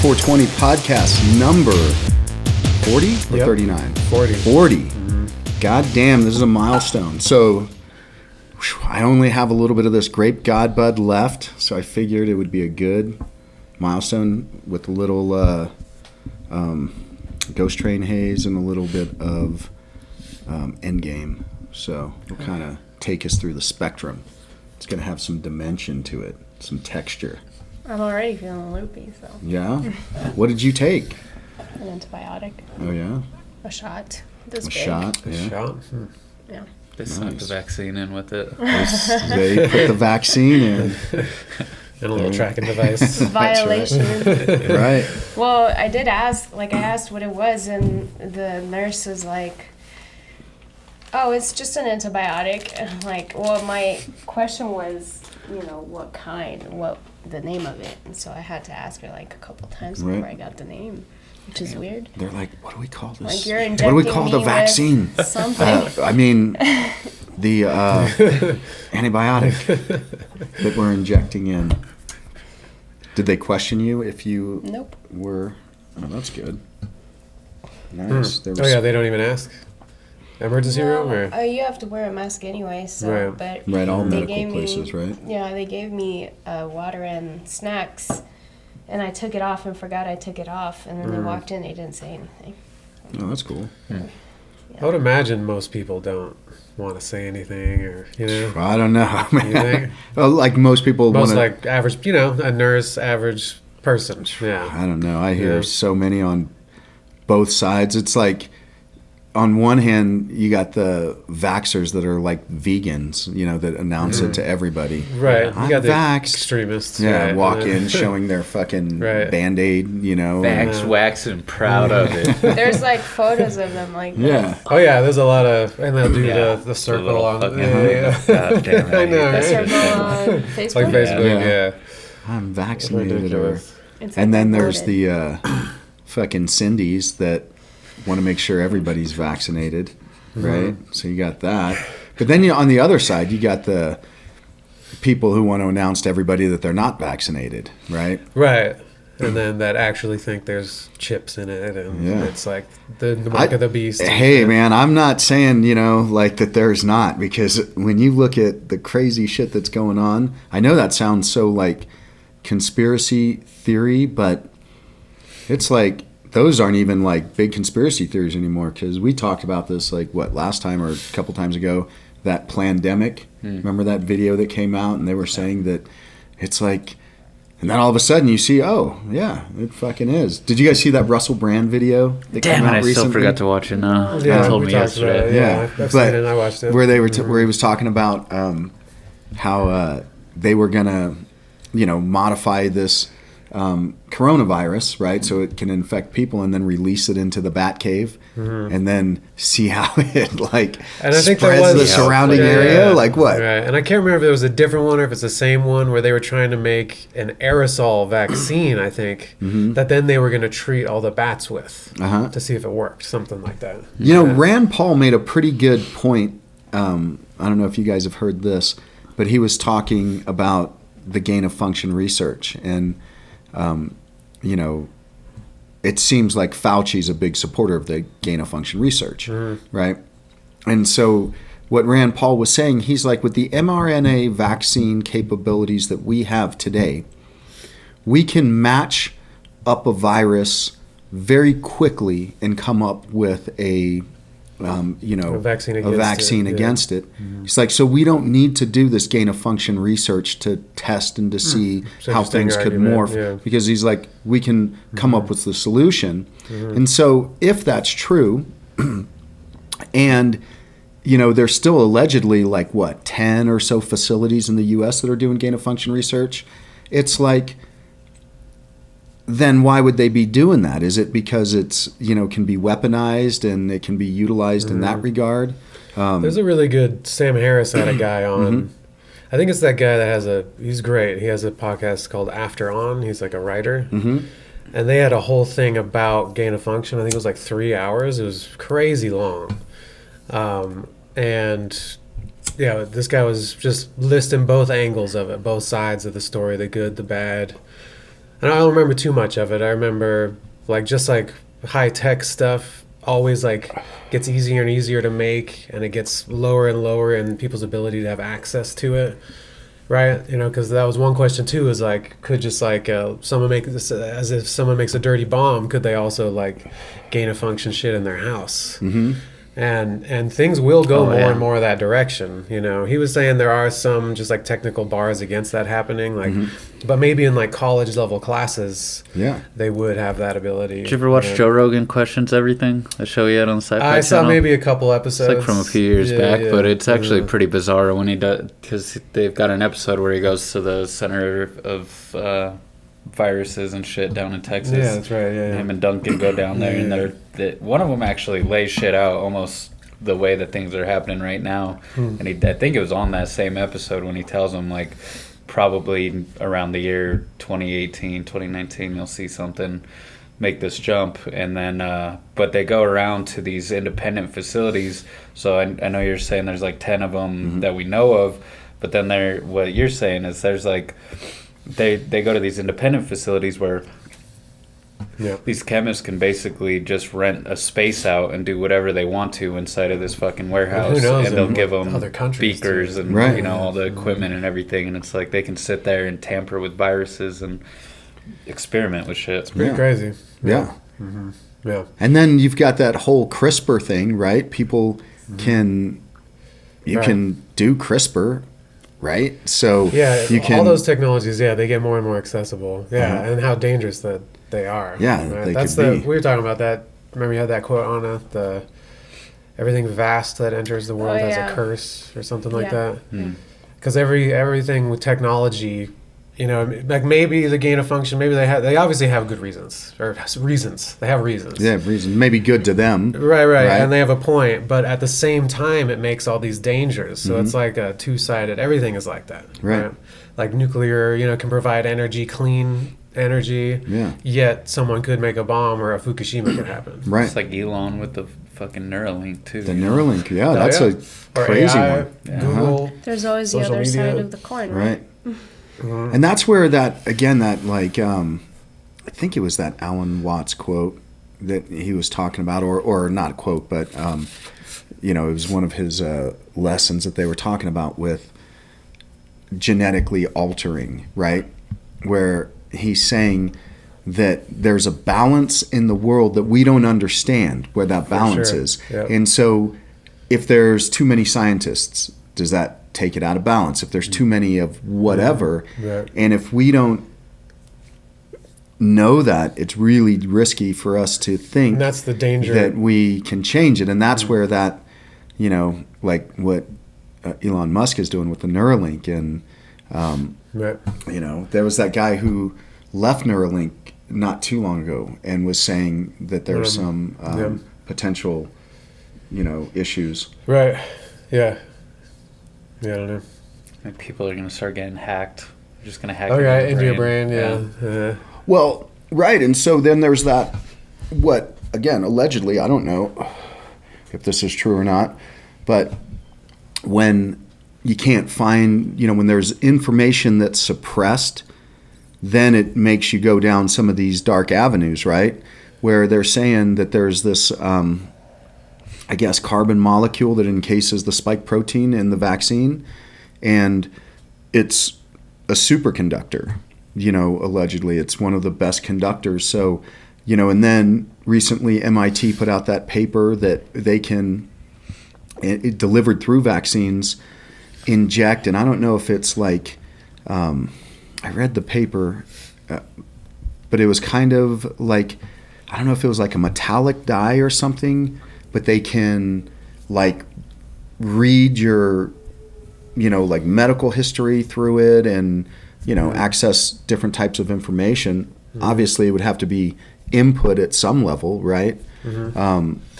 420 podcast number 40 or 39? 40. 40. Mm-hmm. God damn, this is a milestone. So I only have a little bit of this grape God bud left, so I figured it would be a good milestone with a little Ghost Train haze and a little bit of Endgame. So it'll kind of take us through the spectrum. It's going to have some dimension to it, some texture. I'm already feeling loopy, so. Yeah? What did you take? An antibiotic. Oh, yeah? A shot. A shot? A yeah. shot? Yeah. They snuck the vaccine in with it. They put the vaccine in. And a little tracking device. Violation. Right. Well, I did ask, I asked what it was, and the nurse was like, oh, it's just an antibiotic. And I'm like, well, my question was, what kind, what the name of it. And so I had to ask her a couple times before I got the name, which is weird. They're like, what do we call this? Like, you're what injecting do we call the vaccine? Something. The antibiotic that we're injecting in. Did they question you if you Nope. were? Oh, that's good. Nice. Oh, yeah, they don't even ask? Emergency room? Or? You have to wear a mask anyway, so. Right. But Right, all they medical gave places, right? Yeah, they gave me water and snacks, and I took it off and forgot I took it off, and then they walked in, they didn't say anything. Oh, that's cool. Yeah. I would imagine most people don't want to say anything, or, I don't know, man. You think? Well, like most people Most want to... average, a nurse, average person. Yeah. I don't know. I hear so many on both sides. It's like, on one hand, you got the vaxxers that are like vegans, that announce it to everybody. Right. I'm You got the vaxxed. extremists. Yeah, right. walk in showing their fucking Band-Aid, Vax, wax, and proud of it. There's photos of them Yeah. Oh, yeah, there's a lot of, and they'll do the circle on. God damn, I know, The right? circle on Facebook. Like Facebook, yeah. I'm vaccinated. Ridiculous. And then there's the fucking Cindy's that want to make sure everybody's vaccinated, right? So you got that. But then on the other side, you got the people who want to announce to everybody that they're not vaccinated, right? Right. And then that actually think there's chips in it, and it's like the mark of the beast. Hey, man, I'm not saying, that there's not, because when you look at the crazy shit that's going on, I know that sounds so like conspiracy theory, but it's like those aren't even like big conspiracy theories anymore, because we talked about this last time or a couple times ago, that plandemic. Remember that video that came out and they were saying that it's like, and then all of a sudden you see, oh yeah, it fucking is. Did you guys see that Russell Brand video that came out recently? Still forgot to watch it now. Yeah, You told me yesterday. I've seen it and I watched it. Where he was talking about how they were gonna modify this coronavirus, right? So it can infect people and then release it into the bat cave and then see how it and I think spreads the surrounding area. Like what? Right. And I can't remember if it was a different one or if it's the same one where they were trying to make an aerosol vaccine, I think, that then they were going to treat all the bats with to see if it worked, something like that. Rand Paul made a pretty good point. I don't know if you guys have heard this, but he was talking about the gain of function research, and it seems like Fauci's a big supporter of the gain of function research, right? And so what Rand Paul was saying, he's like, with the mRNA vaccine capabilities that we have today, we can match up a virus very quickly and come up with a vaccine against it. He's like, so we don't need to do this gain of function research to test and to see how things could morph, because he's like, we can come up with the solution. And so if that's true, and there's still allegedly 10 or so facilities in the US that are doing gain of function research, it's like, then why would they be doing that? Is it because it's, can be weaponized and it can be utilized in that regard? There's a really good, Sam Harris had a guy on. I think it's that guy that he's great. He has a podcast called After On. He's like a writer. And they had a whole thing about gain of function. I think it was 3 hours. It was crazy long. And this guy was just listing both angles of it, both sides of the story, the good, the bad. And I don't remember too much of it. I remember like just like high tech stuff always like gets easier and easier to make, and it gets lower and lower in people's ability to have access to it. Right, you know, because that was one question too. Is like, could just like someone make this as if someone makes a dirty bomb? Could they also like gain a function shit in their house? Mm-hmm. And things will go more yeah. and more that direction. You know, he was saying there are some just like technical bars against that happening, like, but maybe in like college level classes, Yeah. they would have that ability. Did you ever watch Joe Rogan Questions Everything? The show he had on the Sci-Fi I saw Channel? maybe a couple episodes. It's like from a few years back, Yeah. but it's actually pretty bizarre when he does, because they've got an episode where he goes to the center of viruses and shit down in Texas. Yeah, that's right. Yeah, Him and Duncan go down there, and one of them actually lays shit out almost the way that things are happening right now. And I think it was on that same episode when he tells them like probably around the year 2018, 2019, you'll see something make this jump. And then but they go around to these independent facilities. So I know you're saying there's like 10 of them that we know of, but then what you're saying is there's like they go to these independent facilities where these chemists can basically just rent a space out and do whatever they want to inside of this fucking warehouse. Who knows, and they'll in give them other countries beakers too. and Right. you know all the equipment and everything, and it's like they can sit there and tamper with viruses and experiment with shit. Pretty Yeah. crazy. Yeah. Yeah. And then you've got that whole CRISPR thing, right? People can do CRISPR, right? So Yeah, you can all those technologies, they get more and more accessible. Yeah, Uh-huh. and how dangerous that they are. Yeah, right? they That's could be. we were talking about that. Remember you had that quote on it, the everything vast that enters the world has yeah. a curse or something like Yeah. that. Because everything with technology, you know, like maybe the gain of function, maybe they obviously have good reasons or reasons. They have reasons. yeah, reason maybe good to them. Right, and they have a point, but at the same time, it makes all these dangers. So it's like a two-sided. Everything is like that, Right. Like nuclear, you know, can provide energy, clean energy. Yeah. Yet someone could make a bomb or a Fukushima could happen. Right. It's like Elon with the fucking Neuralink too. The Neuralink, yeah, Oh, that's yeah. a Or crazy AI, one. Google. There's always the Social other media. side of the coin, right? Right. And that's where that like I think it was that Alan Watts quote that he was talking about, or not a quote, but you know, it was one of his lessons that they were talking about with genetically altering, right? Where he's saying that there's a balance in the world that we don't understand where that balance sure. is. Yep. And so if there's too many scientists, does that take it out of balance? If there's too many of whatever, Right. and if we don't know that, it's really risky for us to think And that's the danger. that we can change it. And that's where that, you know, like what Elon Musk is doing with the Neuralink. And, Right. you know, there was that guy who left Neuralink not too long ago and was saying that there's some potential, you know, issues. Right. Yeah. Yeah, I don't know. Like people are gonna start getting hacked. They're just gonna hack. Oh, into yeah, your into your brain, yeah. Well, right. And so then there's that, what, again, allegedly, I don't know if this is true or not, but when you can't find, you know, when there's information that's suppressed, then it makes you go down some of these dark avenues, right? Where they're saying that there's this, I guess, carbon molecule that encases the spike protein in the vaccine, and it's a superconductor. You know, allegedly, it's one of the best conductors. So, you know, and then recently MIT put out that paper that they can, it delivered through vaccines, inject, and I don't know if it's like, I read the paper, but it was kind of like, I don't know if it was like a metallic dye or something, but they can like read your, you know, like medical history through it and, you know, access different types of information. Obviously, it would have to be input at some level, right?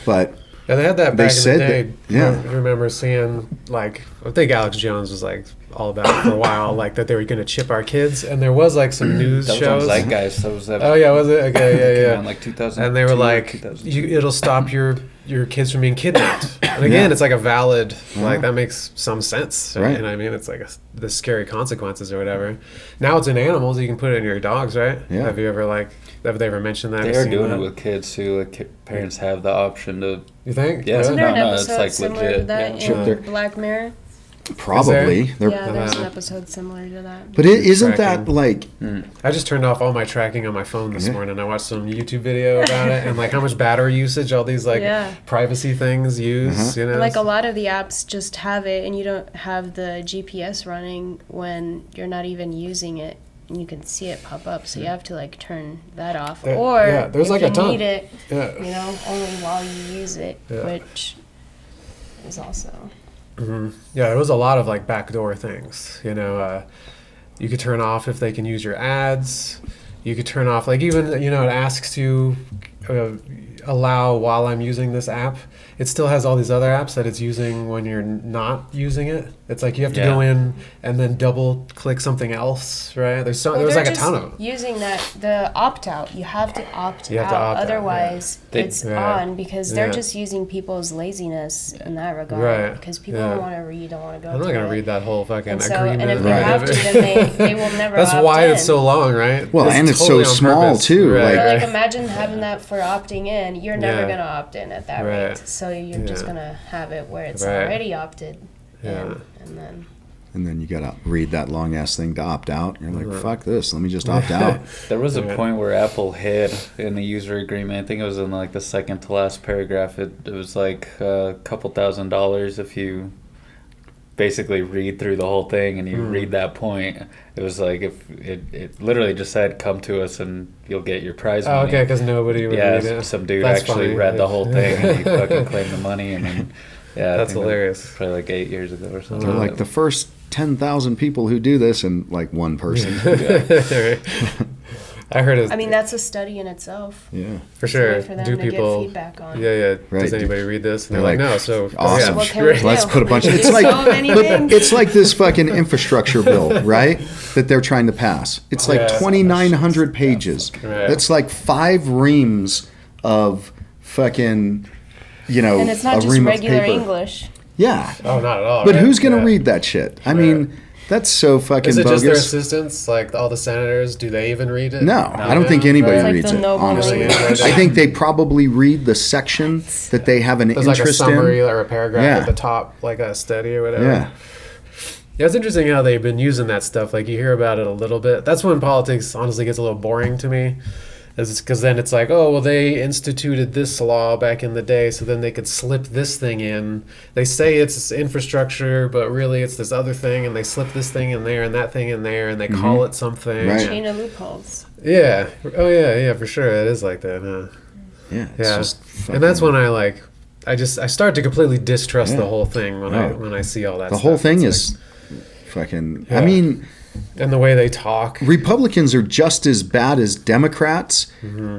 But Yeah, they had that They back in said the day. that- yeah. I remember seeing, like, I think Alex Jones was, like, all about it for a while, like, that they were going to chip our kids. And there was, like, some news That was shows. on Zeitgeist. That was that. Oh, yeah, was it? Okay, came yeah, out in yeah. like 2000. And they were like, it'll stop your your kids from being kidnapped. And again, Yeah. it's like a valid, like Yeah. that makes some sense. Right. And I mean, it's like the scary consequences or whatever. Now it's in animals. You can put it in your dogs, right? Yeah. Have you ever have they ever mentioned that? They or are seen doing that? it with kids too. Like parents have the option to. You think? Yeah. Isn't No, there an no, it's episode like similar legit, to that yeah. Sure, they're- in Black Mirror? Probably. They're, Yeah, there's an Uh, episode similar to that. But isn't that Tracking. like, I just turned off all my tracking on my phone this Yeah. morning. I watched some YouTube video about it and like how much battery usage all these like Yeah. privacy things use. Uh-huh. You know, Like a lot of the apps just have it, and you don't have the GPS running when you're not even using it, and you can see it pop up. So you have to like turn that off, or yeah, there's if like you a ton. need it, Yeah. you know, only while you use it, Yeah. which is also. Yeah, there was a lot of like backdoor things. You know, you could turn off if they can use your ads. You could turn off like even it asks you allow while I'm using this app. It still has all these other apps that it's using when you're not using it. It's like you have to go in and then double click something else, right? There's Well, there's they're like a ton just of them. using the opt out. You have to opt You have to out, opt out, yeah. otherwise They- it's Yeah. on because they're Yeah. just using people's laziness in that regard. Right. Because people Yeah. don't want to read, don't want to go. I'm not through gonna it. read that whole fucking And so, agreement. and if they Right. have to, then they will never. That's opt why in. it's so long, right? Well, and it's so totally on small, purpose. too, Right, like- But, right. like imagine having that for opting in. You're never Yeah. gonna opt in at that Right. rate. So you're just Yeah. gonna have it where it's Right. already opted Yeah. in, and then. and then you got to read that long ass thing to opt out. You're like, Uh-huh. fuck this. Let me just opt out. There was a Yeah. point where Apple hid in the user agreement. I think it was in like the second to last paragraph. It was like a couple $1,000s if you basically read through the whole thing and you read that point. It was like if it literally just said, "Come to us and you'll get your prize Oh, money." okay, because nobody would read Yeah, it. some dude That's actually funny. read the whole thing and he fucking claimed the money and then yeah, I That's think that hilarious. was probably like 8 years ago or something. They're like the first 10,000 people who do this, and like one person. I heard it. I mean, that's a study in itself. Yeah. for It's a sure. way for them Do to people? get feedback on. Yeah, yeah. Right. Does anybody read this? And They're they're like, like, no. So awesome. What can we do? Let's put a bunch. It's There's like so many but things. it's like this fucking infrastructure bill, right? That they're trying to pass. It's like Yeah. 2,900 pages. Right. That's like 5 reams of fucking, And it's not a just ream of regular paper. English. Yeah. Oh, not at all. But right? who's gonna Yeah. read that shit? I Right. mean, that's so fucking Is it just their bogus. assistants, like all the senators? Do they even read it? No, I don't think Yeah, anybody right. Like reads the it. noble Honestly, language. I think they probably read the section that they have an There's like a interest summary in. or a paragraph Yeah. at the top, like a study or whatever. Yeah. Yeah, it's interesting how they've been using that stuff. Like you hear about it a little bit. That's when politics honestly gets a little boring to me. Because then it's like, oh, well, they instituted this law back in the day, so then they could slip this thing in. They say it's infrastructure, but really it's this other thing, and they slip this thing in there and that thing in there, and they call it something. Right. Chain of loopholes. Yeah. Oh, yeah, yeah, for sure. It is like that, huh? Yeah, it's Yeah. just And that's fucking- when I start to completely distrust the Yeah. whole thing when No. I see all that the stuff. whole thing It's is fucking. Yeah. I mean, like- and the way they talk. Republicans are just as bad as Democrats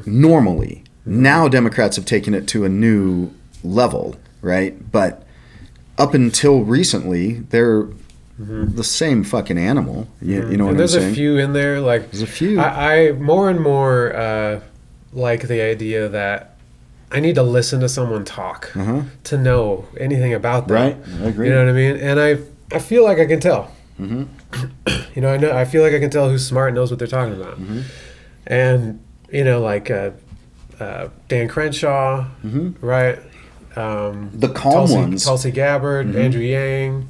normally. Now Democrats have taken it to a new level, right? But up until recently, they're the same fucking animal. You know what And I'm there's saying? a few in there, like There's a few. I more and more like the idea that I need to listen to someone talk Uh-huh. to know anything about them. Right, I agree. You know what I mean? And I feel like I can tell. You know, I feel like I can tell who's smart and knows what they're talking about. And like Dan Crenshaw, right? The calm Tulsi, ones. Tulsi Gabbard, Andrew Yang,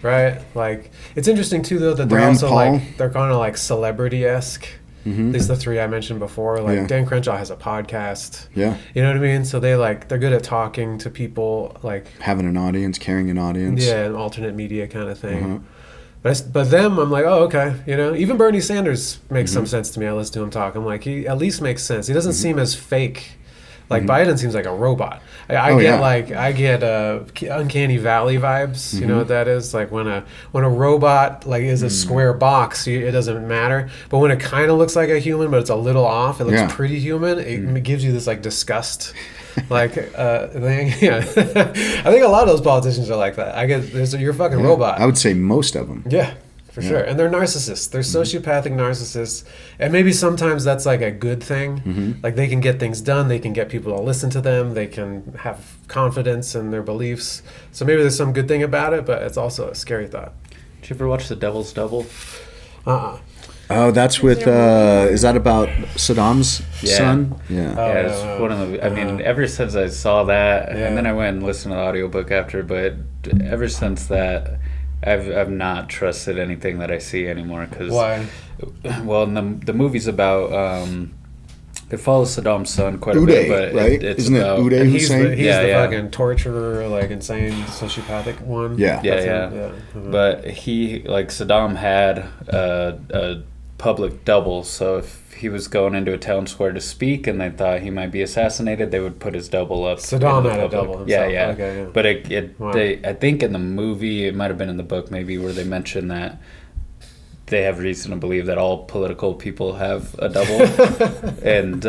right? Like it's interesting too, though, that they're Rand also Paul. like they're kind of like celebrity-esque. These are the 3 I mentioned before. Like Yeah. Dan Crenshaw has a podcast. Yeah. You know what I mean? So they're good at talking to people, like Having an audience, carrying an audience. yeah, an alternate media kind of thing. But them, I'm like, oh, okay. You know, even Bernie Sanders makes some sense to me. I listen to him talk. I'm like, he at least makes sense. He doesn't seem as fake. Like Biden seems like a robot. I get uncanny valley vibes. You know what that is? Like when a robot like is a square box, it doesn't matter. But when it kind of looks like a human, but it's a little off, it looks Yeah. pretty human. It gives you this like disgust. Like thing. Yeah. I think a lot of those politicians are like that. You're a fucking robot. I would say most of them. Yeah, For sure. And they're narcissists. They're sociopathic narcissists. And maybe sometimes that's like a good thing. Like they can get things done. They can get people to listen to them. They can have confidence in their beliefs. So maybe there's some good thing about it, but it's also a scary thought. Did you ever watch The Devil's Double? Oh, that's with, is that about Saddam's son? Yeah. Yeah, it's one of the, I mean, ever since I saw that, and then I went and listened to the audiobook after, but ever since that, I've not trusted anything that I see anymore. Cause, why? Well, the movie's about, it follows Saddam's son quite a bit, but right? it's Isn't about, it Uday He's Hussein? the fucking torturer, like insane sociopathic one. Yeah. But he, like Saddam had a public double, so if he was going into a town square to speak and they thought he might be assassinated, they would put his double up. Saddam had a double himself. Yeah. Okay, yeah. But I think in the movie, it might have been in the book maybe, where they mentioned that they have reason to believe that all political people have a double. And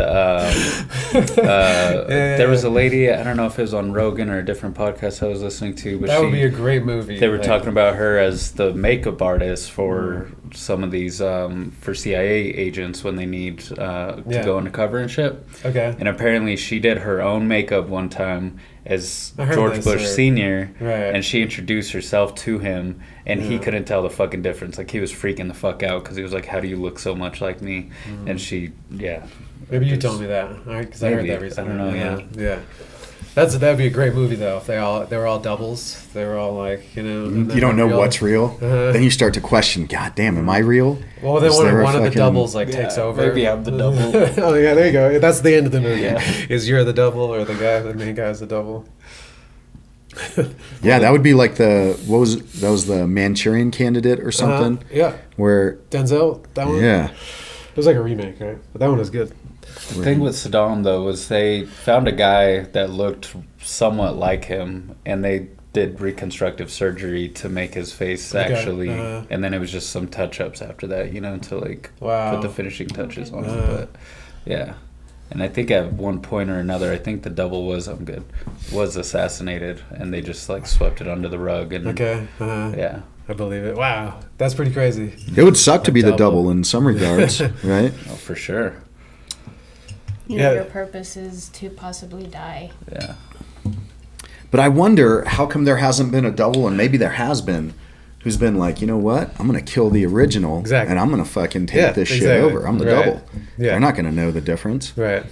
there was a lady, I don't know if it was on Rogan or a different podcast I was listening to, but that would be a great movie. They were talking about her as the makeup artist for some of these for CIA agents when they need to go undercover and shit. Okay. And apparently she did her own makeup one time as George Bush Sr. Right. And she introduced herself to him, and he couldn't tell the fucking difference. Like, he was freaking the fuck out because he was like, how do you look so much like me? And she, Maybe you told me that, because I heard that recently. I don't know, yeah. That'd be a great movie though. If they were all doubles. They were all like, you don't know what's real. Then you start to question. God damn, am I real? Well, then one of the doubles takes over. Maybe I'm the double. Oh yeah, there you go. That's the end of the movie. Is you're the double or the main guy's the double. Yeah, that would be like that was the Manchurian Candidate or something. Yeah. Where Denzel, that one. Yeah. It was like a remake, right? But that one was good. The thing with Saddam, though, was they found a guy that looked somewhat like him, and they did reconstructive surgery to make his face actually, and then it was just some touch-ups after that, to like put the finishing touches on him. But yeah, and I think at one point or another, I think the double was assassinated, and they just like swept it under the rug. And yeah. I believe it. Wow, that's pretty crazy. It would suck to be the double in some regards, right? Oh, for sure. Your purpose is to possibly die. Yeah. But I wonder how come there hasn't been a double, and maybe there has been, who's been like, you know what? I'm going to kill the original, and I'm going to fucking take this shit over. I'm the double. Yeah. They're not going to know the difference. Right.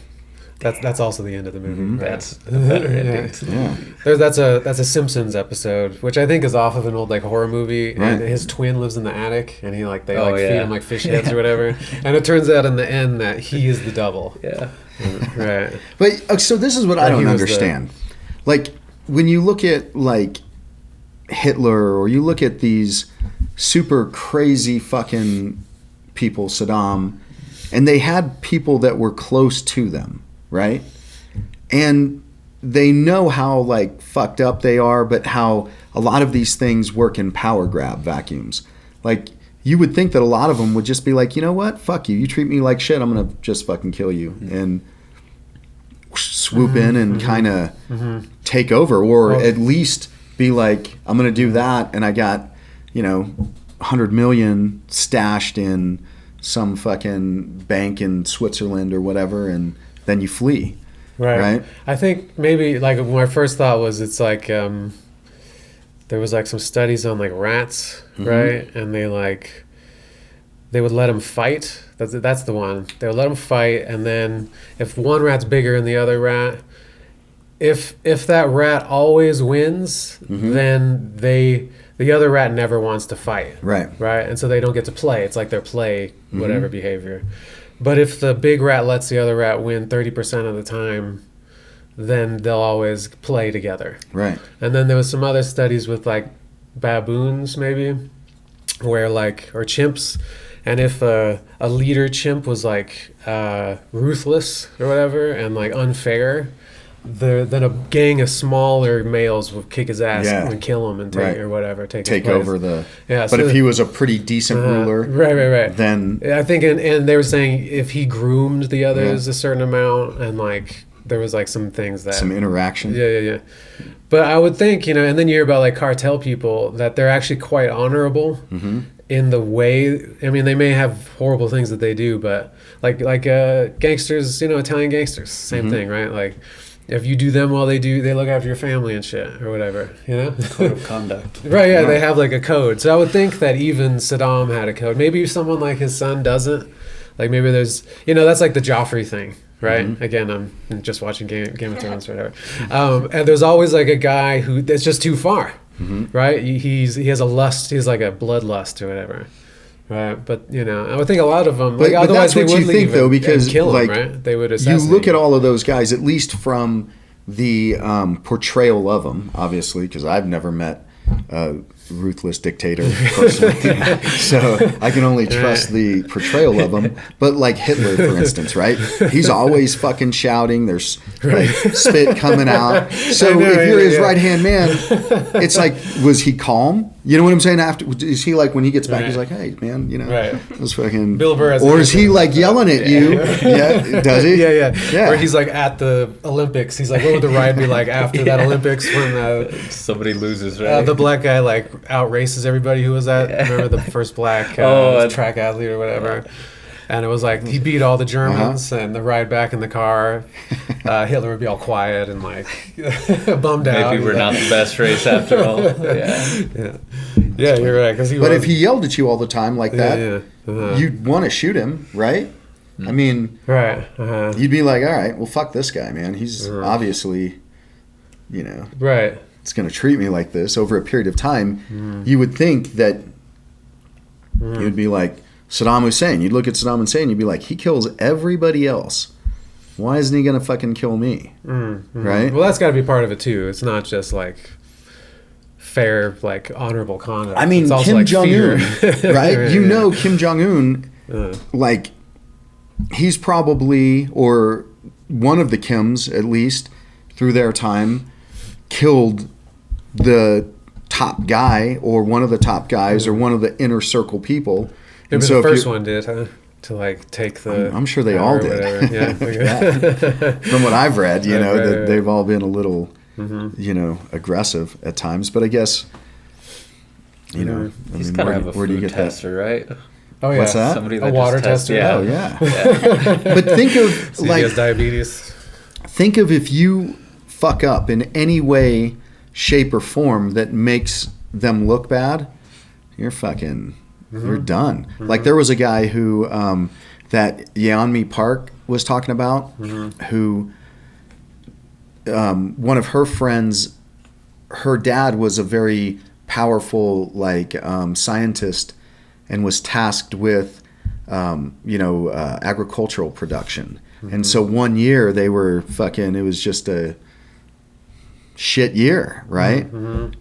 That's also the end of the movie. Right? That's the better ending. Yeah. That's a Simpsons episode, which I think is off of an old like horror movie. Right. And his twin lives in the attic, and he feed him like fish heads or whatever. And it turns out in the end that he is the double. Yeah. Right. But so this is what I don't understand. Like when you look at like Hitler, or you look at these super crazy fucking people, Saddam, and they had people that were close to them. Right? And they know how like fucked up they are, but how a lot of these things work in power grab vacuums. Like you would think that a lot of them would just be like, you know what? Fuck you. You treat me like shit. I'm going to just fucking kill you and swoop in and kind of take over, or at least be like, I'm going to do that. And I got, 100 million stashed in some fucking bank in Switzerland or whatever. And then you flee. Right. I think maybe like my first thought was it's like there was like some studies on like rats, right? And they would let them fight. That's the one. They would let them fight, and then if one rat's bigger than the other rat, if that rat always wins, then the other rat never wants to fight. Right. Right. And so they don't get to play. It's like their play whatever behavior. But if the big rat lets the other rat win 30% of the time, then they'll always play together. Right. And then there was some other studies with like baboons maybe, where or chimps, and if a leader chimp was like ruthless or whatever and like unfair, then a gang of smaller males would kick his ass and kill him and take or whatever, take over the. Yeah. But if he was a pretty decent ruler, right, then I think, and they were saying if he groomed the others a certain amount, and like there was like some things that some interaction. Yeah. But I would think, and then you hear about like cartel people that they're actually quite honorable in the way. I mean, they may have horrible things that they do, but like gangsters, Italian gangsters, same thing, right? Like, if you do them while they look after your family and shit or whatever, Code of conduct. Right, yeah, they have like a code. So I would think that even Saddam had a code. Maybe someone like his son doesn't. Like maybe there's, that's like the Joffrey thing, right? Again, I'm just watching Game of Thrones or whatever. And there's always like a guy that's just too far, right? He has a lust. He's like a bloodlust or whatever. Right, but I would think a lot of them. But otherwise, that's what they would you think, though, because kill like him, right? They would you assassinate. look at all of those guys, at least from the portrayal of them, obviously, because I've never met a ruthless dictator personally, so I can only trust the portrayal of them. But like Hitler, for instance, right? He's always fucking shouting. There's like spit coming out. So if you're his right hand man, it's like, was he calm? You know what I'm saying? After, is he like when he gets back, he's like, hey man, it was fucking Bill Burr, or is he like yelling at you? Yeah, does he? Yeah. Or he's like at the Olympics. He's like, what would the ride be like after that Olympics when somebody loses, right? The black guy like out races everybody who was at. Remember the first black track athlete or whatever. And it was like he beat all the Germans, and the ride back in the car, Hitler would be all quiet and like bummed out. Maybe we're not the best race after all. Yeah, you're right. But if he yelled at you all the time like that, you'd want to shoot him, right? I mean, right? You'd be like, all right, well, fuck this guy, man. He's obviously, right. It's going to treat me like this over a period of time. You would think that you'd be like Saddam Hussein. You'd look at Saddam Hussein, you'd be like, he kills everybody else. Why isn't he going to fucking kill me? Right? Well, that's got to be part of it too. It's not just like fair, like honorable conduct. I mean, it's also Kim like Jong-un, fear. right? Kim Jong-un, like, he's probably, or one of the Kims at least, through their time, killed the top guy or one of the top guys or one of the inner circle people. Maybe the first one did, huh? To like take the. I'm sure they all did. Yeah. From what I've read, that they've all been a little, aggressive at times. But I guess, he's got to have a food tester, right? Oh yeah. What's that? Somebody that a water tests, tester. Oh yeah. But think of So he has diabetes. Think of if you fuck up in any way, shape, or form that makes them look bad, you're fucking. You're done. Like there was a guy who that Yeonmi Park was talking about, who one of her friends, her dad was a very powerful scientist and was tasked with agricultural production. And so one year they were fucking. It was just a shit year, right?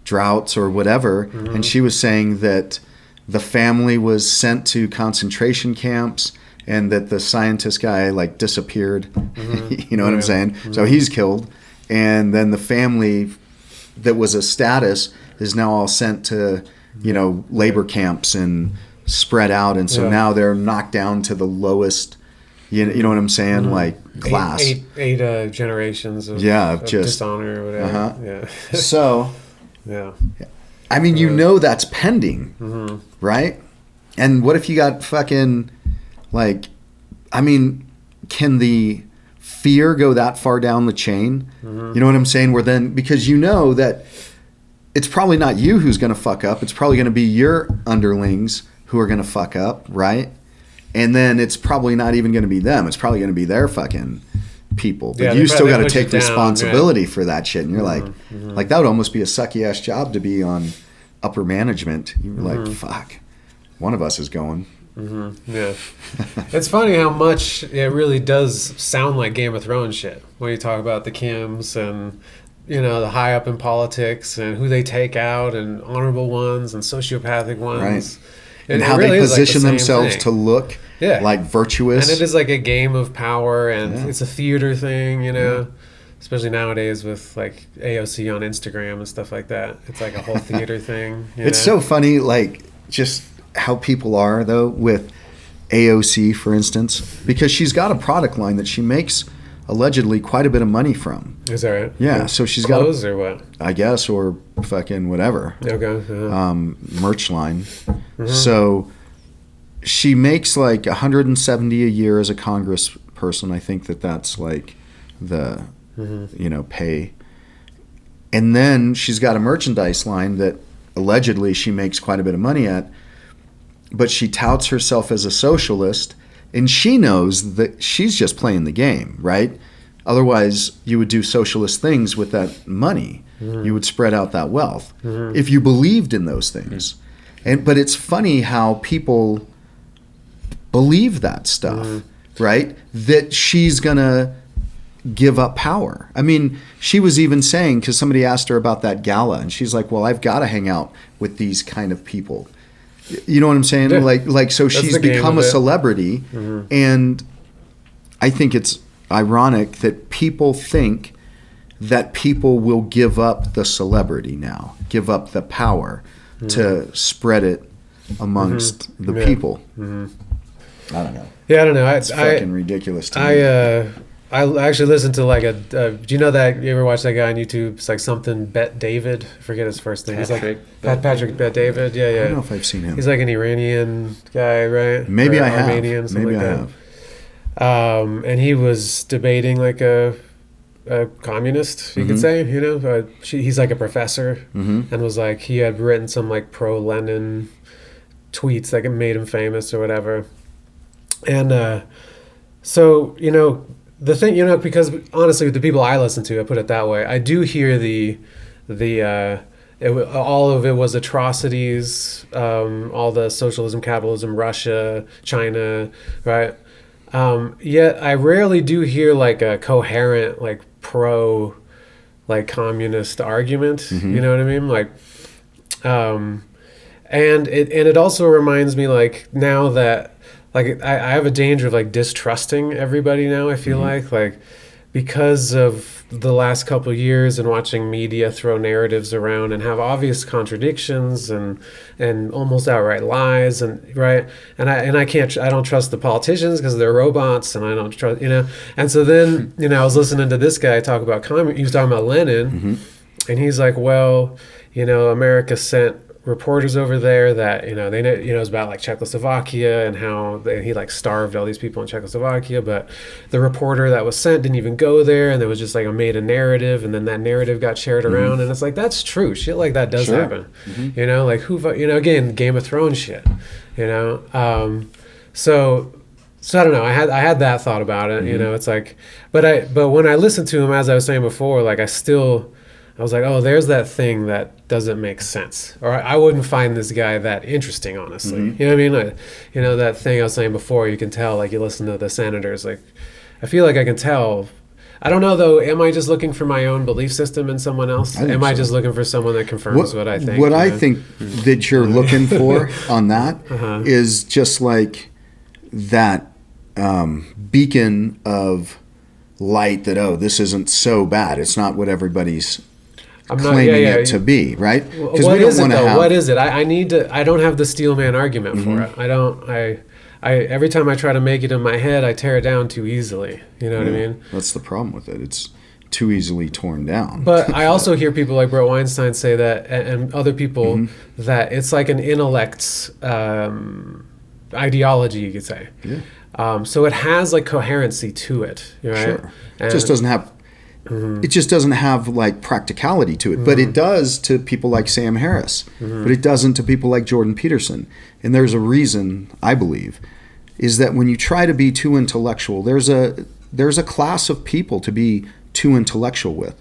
Droughts or whatever. And she was saying that the family was sent to concentration camps and that the scientist guy like disappeared. You know what I'm saying? So he's killed. And then the family that was a status is now all sent to, labor camps and spread out. And so now they're knocked down to the lowest, you know what I'm saying? Like class. Eight generations of dishonor or whatever. So, yeah. I mean, that's pending, right? And what if you got fucking, can the fear go that far down the chain? You know what I'm saying? Where then, because that it's probably not you who's going to fuck up. It's probably going to be your underlings who are going to fuck up, right? And then it's probably not even going to be them. It's probably going to be their fucking people. But you still got to take responsibility for that shit. And you're like that would almost be a sucky ass job to be on upper management. You're like, fuck, one of us is going. Yeah. It's funny how much it really does sound like Game of Thrones shit when you talk about the Kims and the high up in politics and who they take out and honorable ones and sociopathic ones. Right. And how really they position themselves to look like virtuous. And it is like a game of power, and it's a theater thing, especially nowadays with like AOC on Instagram and stuff like that. It's like a whole theater thing. It's so funny, like just how people are though with AOC, for instance, because she's got a product line that she makes allegedly quite a bit of money from. Is that right? Yeah, so she's clothes got or what? I guess, or fucking whatever. Okay. Merch line. So she makes like 170 a year as a congressperson. I think that's like the pay. And then she's got a merchandise line that allegedly she makes quite a bit of money at, but she touts herself as a socialist, and she knows that she's just playing the game, right? Otherwise, you would do socialist things with that money. You would spread out that wealth if you believed in those things. But it's funny how people believe that stuff, right? That she's gonna give up power. I mean, she was even saying, because somebody asked her about that gala, and she's like, well, I've got to hang out with these kind of people. You know what I'm saying? Yeah. Like so she's become a celebrity, and I think it's ironic that people think that people will give up the celebrity now, give up the power to spread it amongst the people. I don't know. Yeah, I don't know. It's fucking ridiculous to me. I actually listened to like do you know that, you ever watch that guy on YouTube? It's like something Bet David. I forget his first name. Patrick He's like Patrick Bet David. Yeah. I don't know if I've seen him. He's like an Iranian guy, right? Maybe or I have. Armenian, something Maybe like I that. have. And he was debating like a communist, you could say, he's like a professor, and was like, he had written some like pro-Lenin tweets that made him famous or whatever. And so, the thing, because honestly, with the people I listen to, I put it that way, I do hear all of it was atrocities, all the socialism, capitalism, Russia, China, right? Yet I rarely do hear like a coherent, like pro, like communist argument. You know what I mean? Like, and it also reminds me, like, now that, like, I have a danger of like distrusting everybody now. I feel like because of the last couple of years and watching media throw narratives around and have obvious contradictions and almost outright lies, and right, and I don't trust the politicians because they're robots, and I don't trust, and so then I was listening to this guy talk about he was talking about Lenin, and he's like, well, America sent reporters over there that they know it was about like Czechoslovakia and how he like starved all these people in Czechoslovakia, but the reporter that was sent didn't even go there, and there was just like made a narrative, and then that narrative got shared around, and it's like, that's true, shit like that does happen. Like who again, Game of Thrones shit, so I don't know, I had that thought about it. It's like, but when I listened to him, as I was saying before, like I was like, oh, there's that thing that doesn't make sense. Or I wouldn't find this guy that interesting, honestly. You know what I mean? Like, that thing I was saying before, you can tell, like, you listen to the senators, like, I feel like I can tell. I don't know, though, am I just looking for my own belief system in someone else? Am I just looking for someone that confirms what I think? What I think that you're looking for on that is just like that beacon of light that, oh, this isn't so bad. It's not what everybody's claiming it to be, right? Because we don't want to have. What is it? I need to. I don't have the steelman argument for it. I don't. I every time I try to make it in my head, I tear it down too easily. You know what I mean? That's the problem with it. It's too easily torn down. But I also hear people like Brett Weinstein say that, and other people, that it's like an intellect's ideology, you could say. Yeah. So it has like coherency to it, right? Sure. It just doesn't have. It just doesn't have like practicality to it, but it does to people like Sam Harris, but it doesn't to people like Jordan Peterson. And there's a reason, I believe, is that when you try to be too intellectual, there's a class of people to be too intellectual with,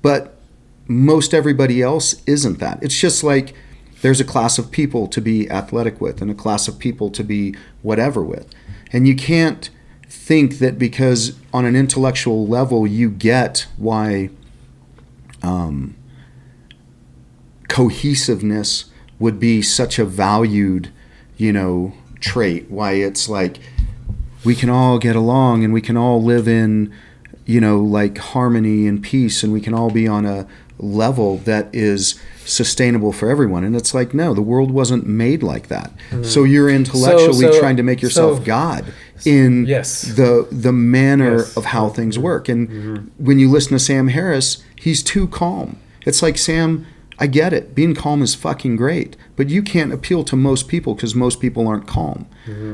but most everybody else isn't that. It's just like there's a class of people to be athletic with and a class of people to be whatever with. And you can't think that because on an intellectual level you get why cohesiveness would be such a valued, trait, why it's like we can all get along and we can all live in, like harmony and peace, and we can all be on a level that is sustainable for everyone. And it's like, no, the world wasn't made like that. So you're intellectually trying to make yourself God in the manner of how things work. And when you listen to Sam Harris, he's too calm. It's like Sam I get it. Being calm is fucking great, but you can't appeal to most people because most people aren't calm.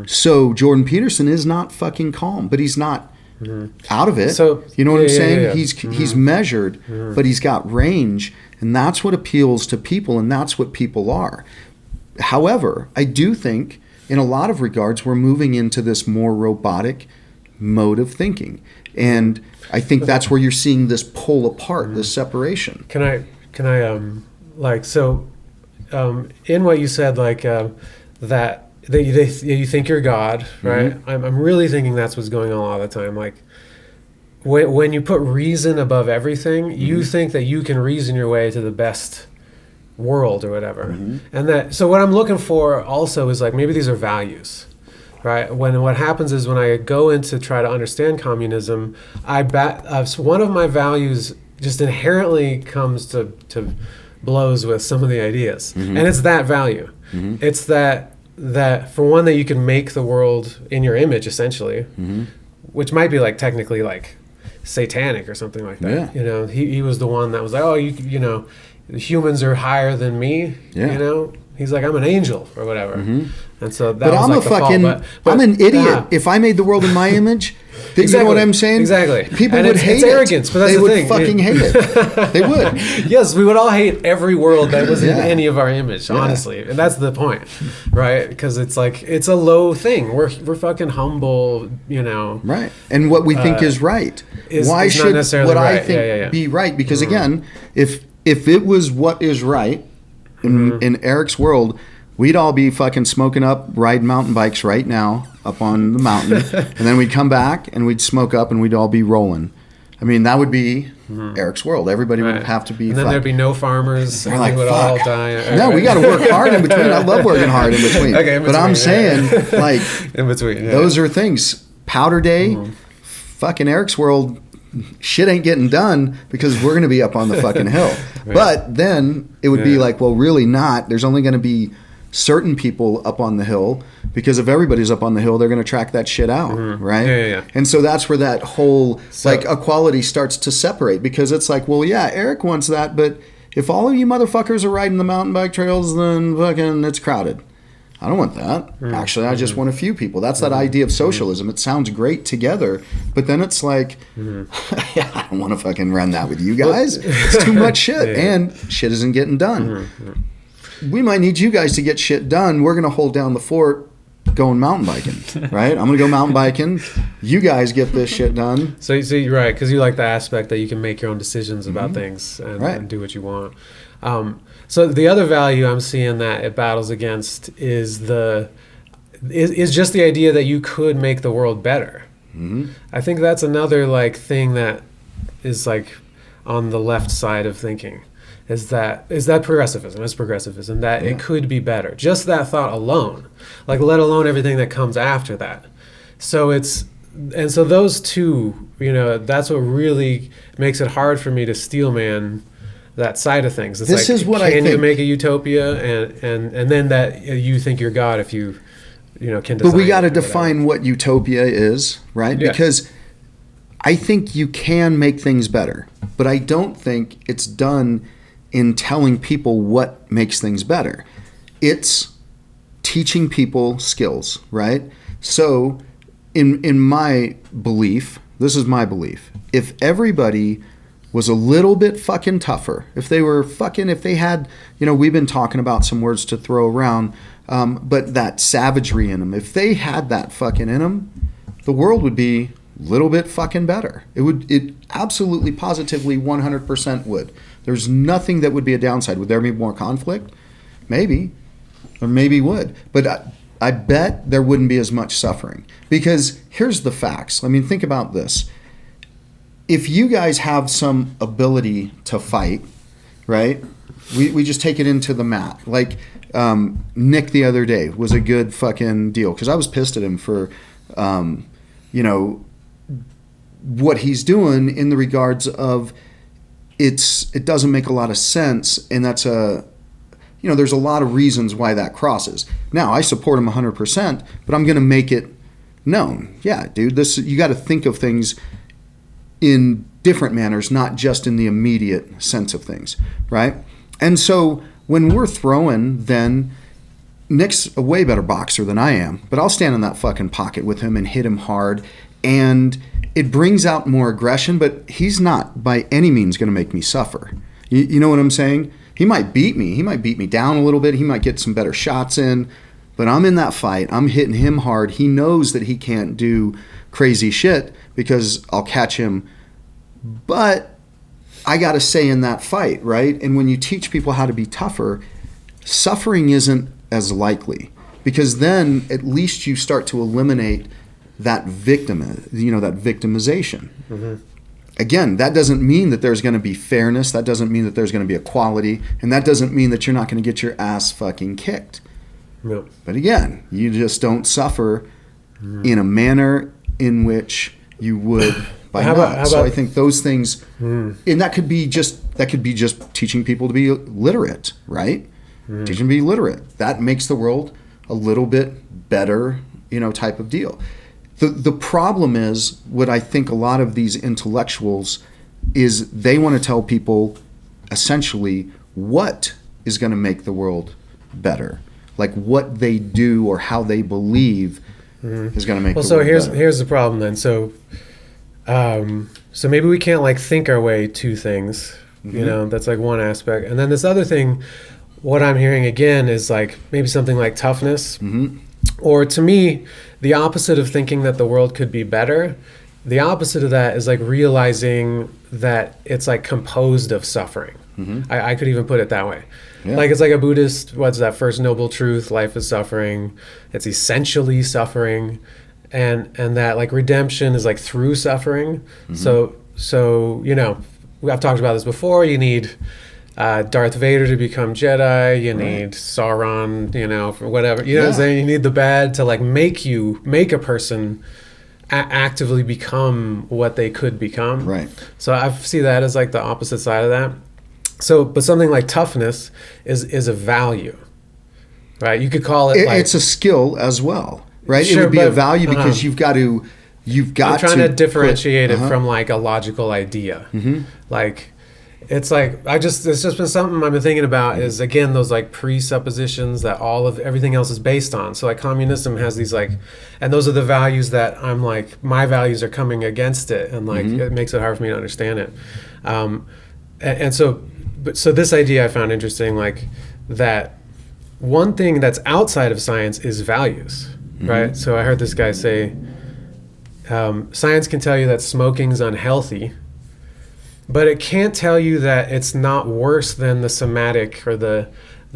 So Jordan Peterson is not fucking calm, but he's not out of it. So you know what I'm saying? yeah. He's measured, but he's got range, and that's what appeals to people, and that's what people are. However, I do think in a lot of regards we're moving into this more robotic mode of thinking, and I think that's where you're seeing this pull apart, this separation. Can I like, so in what you said, like that you think you're God, right? I'm really thinking that's what's going on all the time. Like when you put reason above everything, you think that you can reason your way to the best world or whatever. And that, so what I'm looking for also is like, maybe these are values, right? What happens is when I go in to try to understand communism, one of my values just inherently comes to blows with some of the ideas, and it's that value. It's that for one, that you can make the world in your image, essentially, which might be like technically like satanic or something like that. Yeah. You know, he was the one that was like, oh, you know, humans are higher than me. Yeah. You know, he's like, I'm an angel or whatever. And so that But was I'm like a the fucking, fault. But I'm an idiot. yeah. If I made the world in my image, you know Exactly. what I'm saying? Exactly. People And would it's hate it. arrogance, but that's they the would thing. fucking hate it. They would. Yes, we would all hate every world that was in Yeah. any of our image, honestly, and that's the point, right? Because it's like, it's a low thing. We're fucking humble, you know. Right. And what we think is right. Why is not should necessarily what I right. think Yeah. be right? Because again, if it was what is right in Eric's world, we'd all be fucking smoking up, riding mountain bikes right now up on the mountain, and then we'd come back and we'd smoke up and we'd all be rolling. I mean, that would be Eric's world. Everybody would have to be. And then there'd be no farmers. We're And like, we would all die. No, we got to work hard in between. I love working hard in between. Okay, in but I'm between, saying, like, in between. Yeah. those are things. Powder Day, fucking Eric's world, shit ain't getting done because we're going to be up on the fucking hill. Right. But then it would be like, well, really not. There's only going to be certain people up on the hill, because if everybody's up on the hill, they're going to track that shit out, right? Yeah. And so that's where that whole like equality starts to separate, because it's like, well, yeah, Eric wants that, but if all of you motherfuckers are riding the mountain bike trails, then fucking it's crowded. I don't want that. Actually, I just want a few people. That's that idea of socialism. It sounds great together, but then it's like, yeah, I don't want to fucking run that with you guys. It's too much shit, and shit isn't getting done. We might need you guys to get shit done. We're going to hold down the fort going mountain biking, right? I'm going to go mountain biking. You guys get this shit done. So you're right, because you like the aspect that you can make your own decisions about things and do what you want. So the other value I'm seeing that it battles against is just the idea that you could make the world better. I think that's another like thing that is like on the left side of thinking. Is that progressivism? It's progressivism that it could be better. Just that thought alone, like let alone everything that comes after that. So so those two, you know, that's what really makes it hard for me to steelman that side of things. It's this like, is what I think. Can you think. make a utopia and then that you think you're God if you can design. But we got to it or define what utopia is, right? Yeah. Because I think you can make things better, but I don't think it's done in telling people what makes things better. It's teaching people skills, right? So in my belief, this is my belief, if everybody was a little bit fucking tougher, if they had, we've been talking about some words to throw around, but that savagery in them, if they had that fucking in them, the world would be a little bit fucking better. It absolutely, positively, 100% would. There's nothing that would be a downside. Would there be more conflict? Maybe. Or maybe would. But I bet there wouldn't be as much suffering. Because here's the facts. I mean, think about this. If you guys have some ability to fight, right? We just take it into the mat. Like Nick the other day was a good fucking deal. Because I was pissed at him for, what he's doing in the regards of it doesn't make a lot of sense, and that's there's a lot of reasons why that crosses. Now, I support him 100%, but I'm going to make it known. Yeah, dude, you got to think of things in different manners, not just in the immediate sense of things, right? And so when we're throwing, then Nick's a way better boxer than I am, but I'll stand in that fucking pocket with him and hit him hard. And it brings out more aggression, but he's not by any means going to make me suffer. You know what I'm saying? He might beat me. He might beat me down a little bit. He might get some better shots in. But I'm in that fight. I'm hitting him hard. He knows that he can't do crazy shit because I'll catch him. But I got to say in that fight, right? And when you teach people how to be tougher, suffering isn't as likely, because then at least you start to eliminate that that victimization. Mm-hmm. Again, that doesn't mean that there's going to be fairness. That doesn't mean that there's going to be equality. And that doesn't mean that you're not going to get your ass fucking kicked. Yep. But again, you just don't suffer in a manner in which you would by not. So I think those things, and that could be just teaching people to be literate, right? Teach them to be literate. That makes the world a little bit better, type of deal. The problem is, what I think a lot of these intellectuals is, they want to tell people essentially what is going to make the world better. Like what they do or how they believe is going to make the world better. Here's the problem then. So maybe we can't think our way to things, that's one aspect. And then this other thing, what I'm hearing again is maybe something like toughness. Mm-hmm. Or to me, the opposite of thinking that the world could be better, the opposite of that is realizing that it's composed of suffering. Mm-hmm. I could even put it that way. Yeah. It's like a Buddhist, what's that first noble truth? Life is suffering. It's essentially suffering. And that redemption is through suffering. Mm-hmm. So I've talked about this before. You need Darth Vader to become Jedi. You need Sauron, for whatever. You know what I'm saying? You need the bad to make a person actively become what they could become. Right. So I see that as the opposite side of that. So, but something like toughness is a value, right? You could call it it's a skill as well, right? Sure, it would be a value because you've got I'm trying to differentiate it from a logical idea. Mm-hmm. It's just been something I've been thinking about is, again, those presuppositions that everything else is based on. So communism has these and those are the values that I'm my values are coming against it, and it makes it hard for me to understand it. So this idea I found interesting, that one thing that's outside of science is values, right? So I heard this guy say, science can tell you that smoking's unhealthy, but it can't tell you that it's not worse than the somatic or the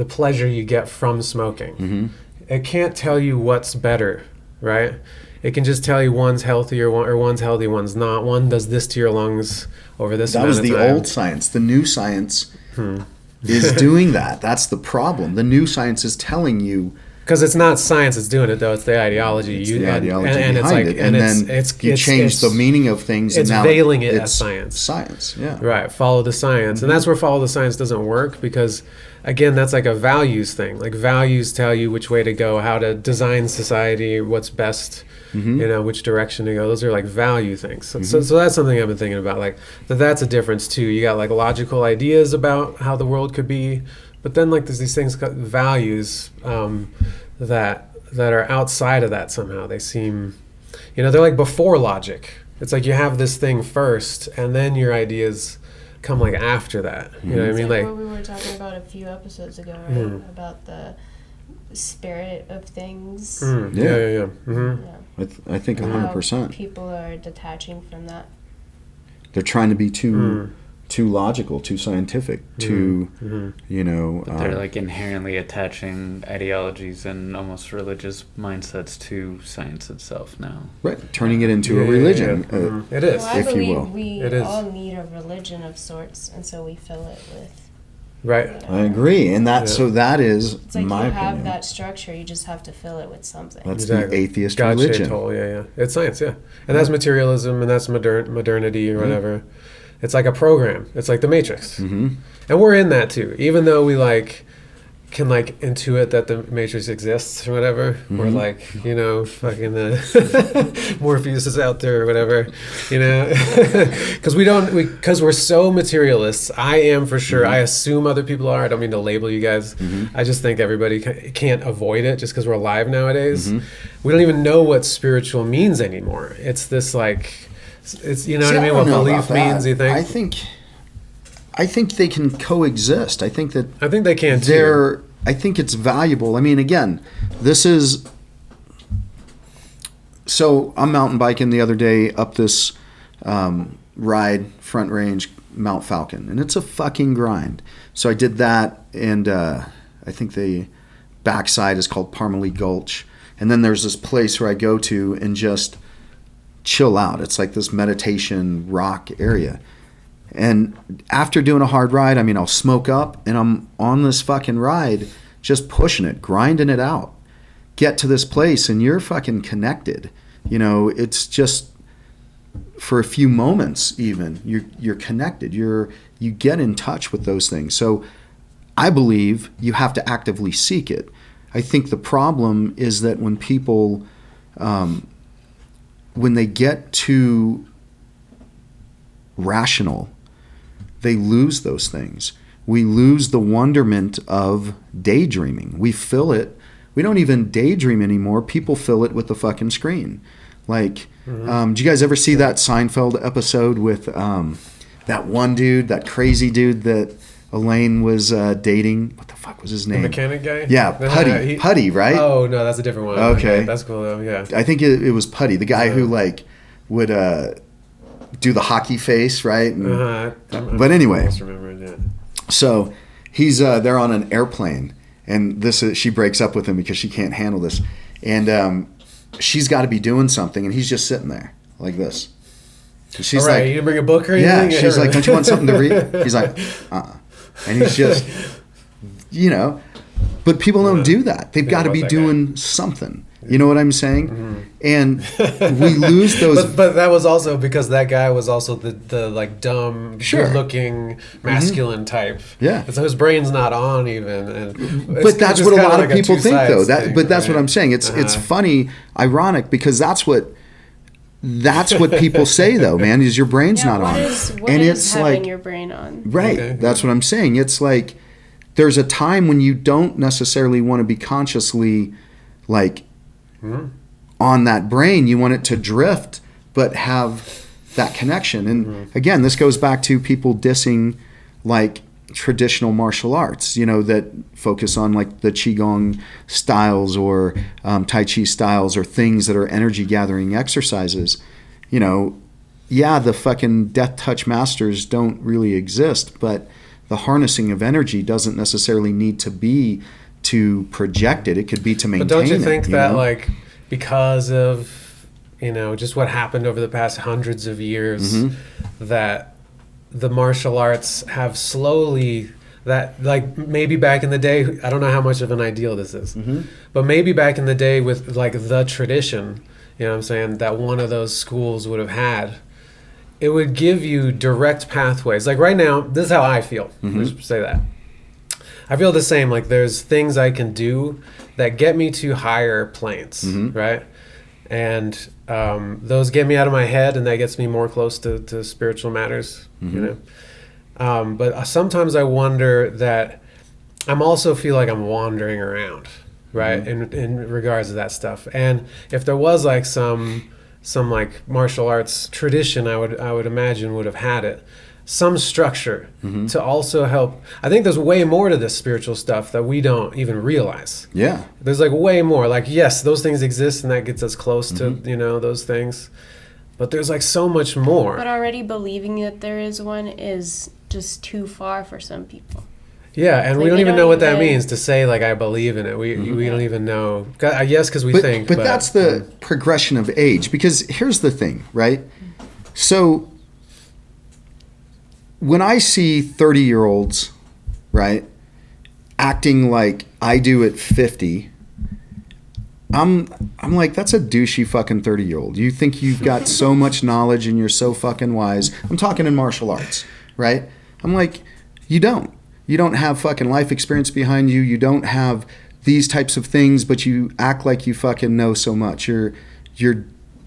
pleasure you get from smoking. Mm-hmm. It can't tell you what's better, right? It can just tell you one's healthy or one's healthy, one's not. One does this to your lungs over this amount of time. That was the old science. The new science is doing that. That's the problem. The new science is telling you. Because it's not science that's doing it, though. It's the ideology. It's the ideology behind it. And then you change the meaning of things. It's and now veiling it as science. Science, yeah. Right, follow the science. And that's where follow the science doesn't work, because, again, that's a values thing. Values tell you which way to go, how to design society, what's best, which direction to go. Those are value things. So that's something I've been thinking about. That's a difference, too. You got logical ideas about how the world could be, but then there's these things called values that are outside of that somehow. They seem, they're before logic. It's you have this thing first, and then your ideas come after that. You know what I mean? What we were talking about a few episodes ago, right? About the spirit of things. Yeah. Mm-hmm. Yeah. I think 100%. People are detaching from that. They're trying to be too logical, too scientific, too, But they're inherently attaching ideologies and almost religious mindsets to science itself now. Right, turning it into a religion. It is, well, if you will. We all need a religion of sorts, and so we fill it with. Right. I agree, and that so that is it's my opinion. You have that structure, you just have to fill it with something. That's the atheist religion. It's science, and that's materialism, and that's modernity or whatever. It's a program. It's the Matrix. Mm-hmm. And we're in that too. Even though we can like intuit that the Matrix exists or whatever, or like fucking Morpheus is out there or whatever, because because we're so materialists. I am for sure. I assume other people are. I don't mean to label you guys. I just think everybody can't avoid it just because we're alive nowadays. We don't even know what spiritual means anymore. It's this like, it's what I mean. What belief means? You think? I think they can coexist. I think they can too. I think it's valuable. I mean, again, this is... So I'm mountain biking the other day up this ride, Front Range, Mount Falcon. And it's a fucking grind. So I did that, and I think the backside is called Parmalee Gulch. And then there's this place where I go to and just chill out. It's like this meditation rock area. And after doing a hard ride, I mean, I'll smoke up and I'm on this fucking ride, just pushing it, grinding it out. Get to this place and you're fucking connected. It's just for a few moments even, you're connected. You get in touch with those things. So I believe you have to actively seek it. I think the problem is that when people, when they get too rational, they lose those things. We lose the wonderment of daydreaming. We fill it. We don't even daydream anymore. People fill it with the fucking screen. Like, did you guys ever see that Seinfeld episode with that one dude, that crazy dude that Elaine was dating? What the fuck was his name? The mechanic guy? Yeah, Putty. Putty, right? Oh, no, that's a different one. Okay. That's cool, though, yeah. I think it was Putty, the guy who, like, would... do the hockey face, right? And, but anyway, so he's they're on an airplane, and she breaks up with him because she can't handle this, and she's got to be doing something, and he's just sitting there like this. And she's all right, like, you didn't bring a book or anything? Yeah, she's like, don't you want something to read? He's like, and he's just, but people don't do that. They've got to be doing something. You know what I'm saying? And we lose those. But that was also because that guy was also the like dumb, good-looking, masculine type. Yeah. And so his brain's not on even. And but that's what a lot of people think, though. But that's right? what I'm saying. It's funny, ironic, because that's what people say, though, man, is your brain's not on. What is having your brain on? Right. Okay. That's what I'm saying. It's like there's a time when you don't necessarily want to be consciously like on that brain. You want it to drift, but have that connection. And again, this goes back to people dissing like traditional martial arts, that focus on like the Qigong styles or Tai Chi styles or things that are energy gathering exercises. The fucking death touch masters don't really exist, but the harnessing of energy doesn't necessarily need to be to project it. It could be to maintain it. But don't you think that like because of just what happened over the past hundreds of years, that the martial arts have slowly, that like maybe back in the day, I don't know how much of an ideal this is, but maybe back in the day with like the tradition, what I'm saying, that one of those schools would have had, it would give you direct pathways. Like right now, this is how I feel. Let's say that. I feel the same. Like there's things I can do that get me to higher planes, right? And those get me out of my head, and that gets me more close to spiritual matters, But sometimes I wonder that I'm also feel like I'm wandering around, right? In regards to that stuff. And if there was like some like martial arts tradition, I would imagine would have had it. Some structure to also help. I think there's way more to this spiritual stuff that we don't even realize. Yeah. There's like way more. Like, yes, those things exist and that gets us close to, those things. But there's like so much more. But already believing that there is one is just too far for some people. Yeah, and we don't even know what that means to say, like, I believe in it. We don't even know. I guess because we think. But that's the progression of age. Because here's the thing, right? So when I see 30-year-olds, right, acting like I do at 50, I'm like, that's a douchey fucking 30-year-old. You think you've got so much knowledge and you're so fucking wise. I'm talking in martial arts, right? I'm like, you don't. You don't have fucking life experience behind you. You don't have these types of things, but you act like you fucking know so much. You're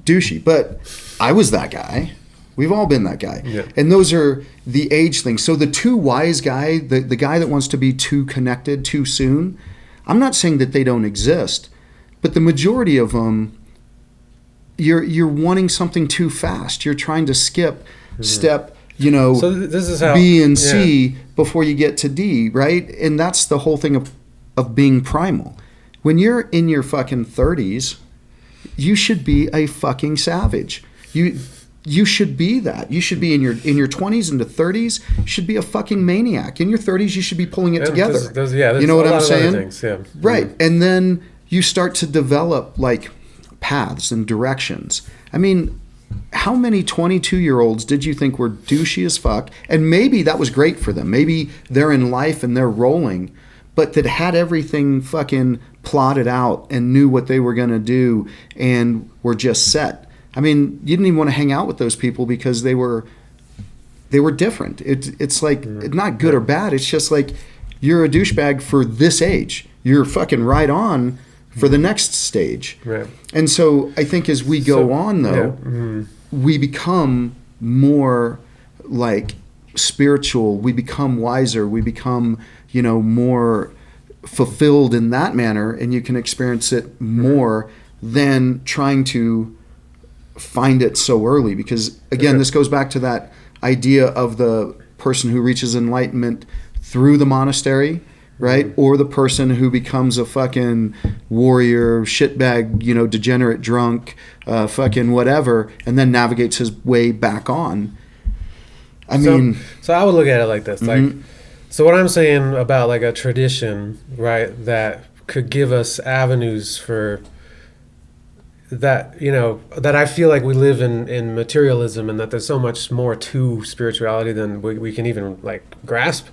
douchey. But I was that guy. We've all been that guy. Yeah. And those are the age things. So the too wise guy, the guy that wants to be too connected too soon, I'm not saying that they don't exist, but the majority of them, you're wanting something too fast. You're trying to skip step, So this is how B and C before you get to D, right? And that's the whole thing of being primal. When you're in your fucking 30s, you should be a fucking savage. You should be that. You should be in your 20s into 30s. You should be a fucking maniac. In your 30s, you should be pulling it together. There's you know what a lot I'm of saying? other things, yeah. Right. And then you start to develop like paths and directions. I mean, how many 22-year-olds did you think were douchey as fuck? And maybe that was great for them. Maybe they're in life and they're rolling, but that had everything fucking plotted out and knew what they were going to do and were just set. I mean, you didn't even want to hang out with those people because they were different. It's like not good or bad. It's just like you're a douchebag for this age. You're fucking right on for the next stage. Right. And so I think as we go on, though, we become more like spiritual. We become wiser. We become, more fulfilled in that manner, and you can experience it more than trying to find it so early. Because, again, this goes back to that idea of the person who reaches enlightenment through the monastery, right? Or the person who becomes a fucking warrior, shitbag, degenerate drunk, fucking whatever, and then navigates his way back on. So I would look at it like this. Like, so what I'm saying about like a tradition, right, that could give us avenues for that, that I feel like we live in materialism, and that there's so much more to spirituality than we can even like grasp,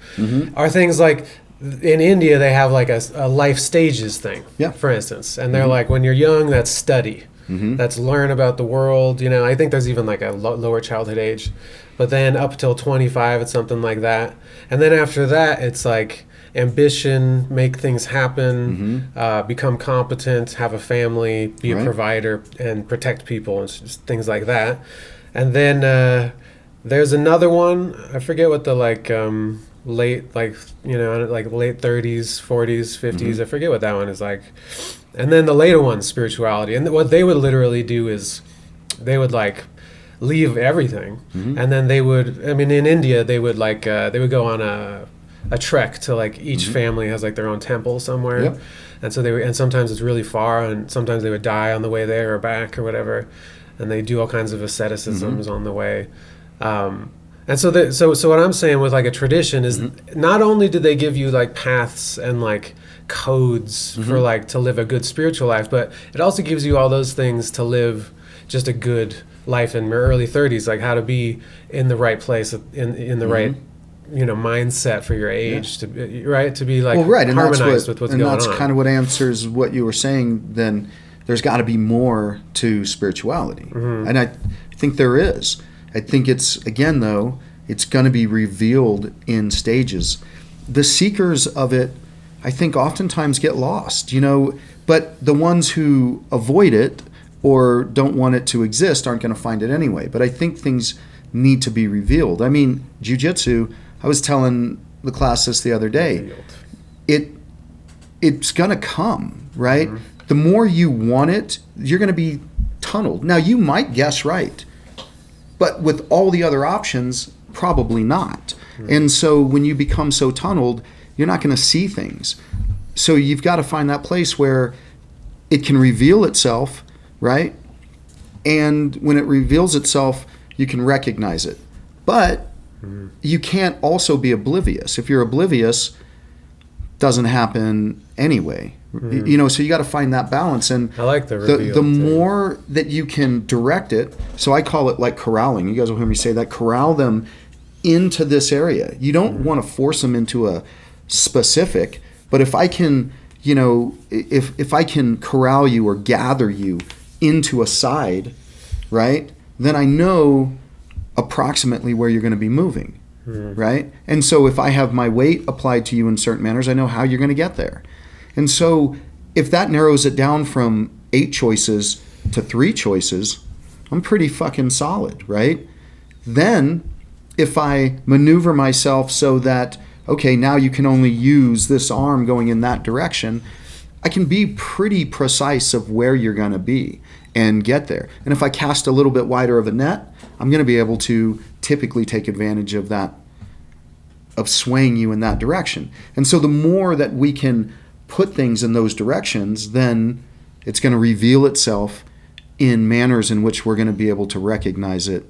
are things like, in India, they have like a life stages thing, for instance. And they're like, when you're young, that's study. That's learn about the world. I think there's even like a lower childhood age. But then up till 25, it's something like that. And then after that, it's like ambition, make things happen, become competent, have a family, be a provider, and protect people, and just things like that. And then there's another one. I forget what the late, late 30s, 40s, 50s. I forget what that one is like. And then the later one, spirituality. And what they would literally do is they would like leave everything. And then they would, in India, they would they would go on a trek to like each family has like their own temple somewhere. And so and sometimes it's really far, and sometimes they would die on the way there or back or whatever. And they do all kinds of asceticisms on the way. And so what I'm saying with like a tradition is not only do they give you like paths and like codes for like to live a good spiritual life, but it also gives you all those things to live just a good life in your early 30s, like how to be in the right place in the right mindset for your age, to be like harmonized with what's going on. And that's kind of what answers what you were saying. Then there's got to be more to spirituality, and I think there is. I think it's, again, though, it's going to be revealed in stages. The seekers of it, I think, oftentimes get lost, but the ones who avoid it or don't want it to exist aren't going to find it anyway. But I think things need to be revealed. Jiu-jitsu, I was telling the class this the other day, it's going to come, right? The more you want it, you're going to be tunneled. Now, you might guess right, but with all the other options, probably not. And so when you become so tunneled, you're not going to see things. So you've got to find that place where it can reveal itself, right? And when it reveals itself, you can recognize it. But you can't also be oblivious. If you're oblivious, it doesn't happen anyway. So you got to find that balance. And I like the reveal. The more that you can direct it, so I call it like corralling. You guys will hear me say that. Corral them into this area. You don't want to force them into a specific, but if I can, if I can corral you or gather you into a side, right, then I know approximately where you're going to be moving. right? And so if I have my weight applied to you in certain manners, I know how you're going to get there. And so if that narrows it down from 8 choices to 3 choices, I'm pretty fucking solid, right? Then if I maneuver myself so that, okay, now you can only use this arm going in that direction, I can be pretty precise of where you're going to be and get there. And if I cast a little bit wider of a net, I'm going to be able to typically take advantage of that, of swaying you in that direction. And so the more that we can put things in those directions, then it's going to reveal itself in manners in which we're going to be able to recognize it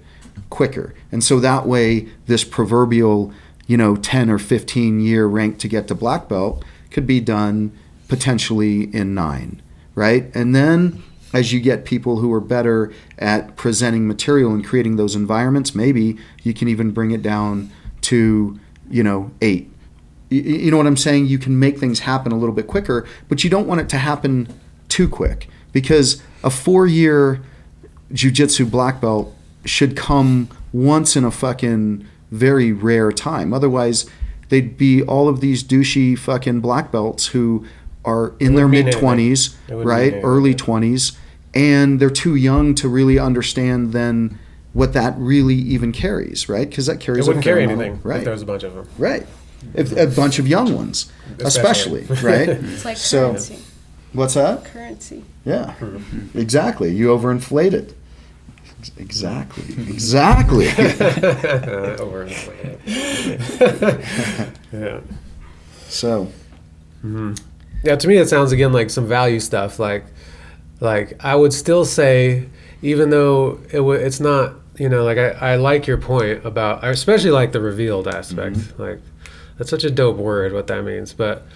quicker. And so that way, this proverbial, 10 or 15 year rank to get to black belt could be done potentially in 9, right? And then as you get people who are better at presenting material and creating those environments, maybe you can even bring it down to, 8. You know what I'm saying? You can make things happen a little bit quicker, but you don't want it to happen too quick, because a 4-year jiu-jitsu black belt should come once in a fucking very rare time. Otherwise, they'd be all of these douchey fucking black belts who are in their mid-20s, right? Early 20s, and they're too young to really understand then what that really even carries, right? Because that carries. It wouldn't carry anything, right? If there was a bunch of them, right? If a bunch of young ones, especially right? It's like currency. What's that? Currency. Yeah, exactly. You overinflate it. Exactly. Overinflated. Yeah. So. Yeah, to me it sounds again like some value stuff. Like I would still say, even though it's not, I like your point about, I especially like the revealed aspect. Like, that's such a dope word, what that means. But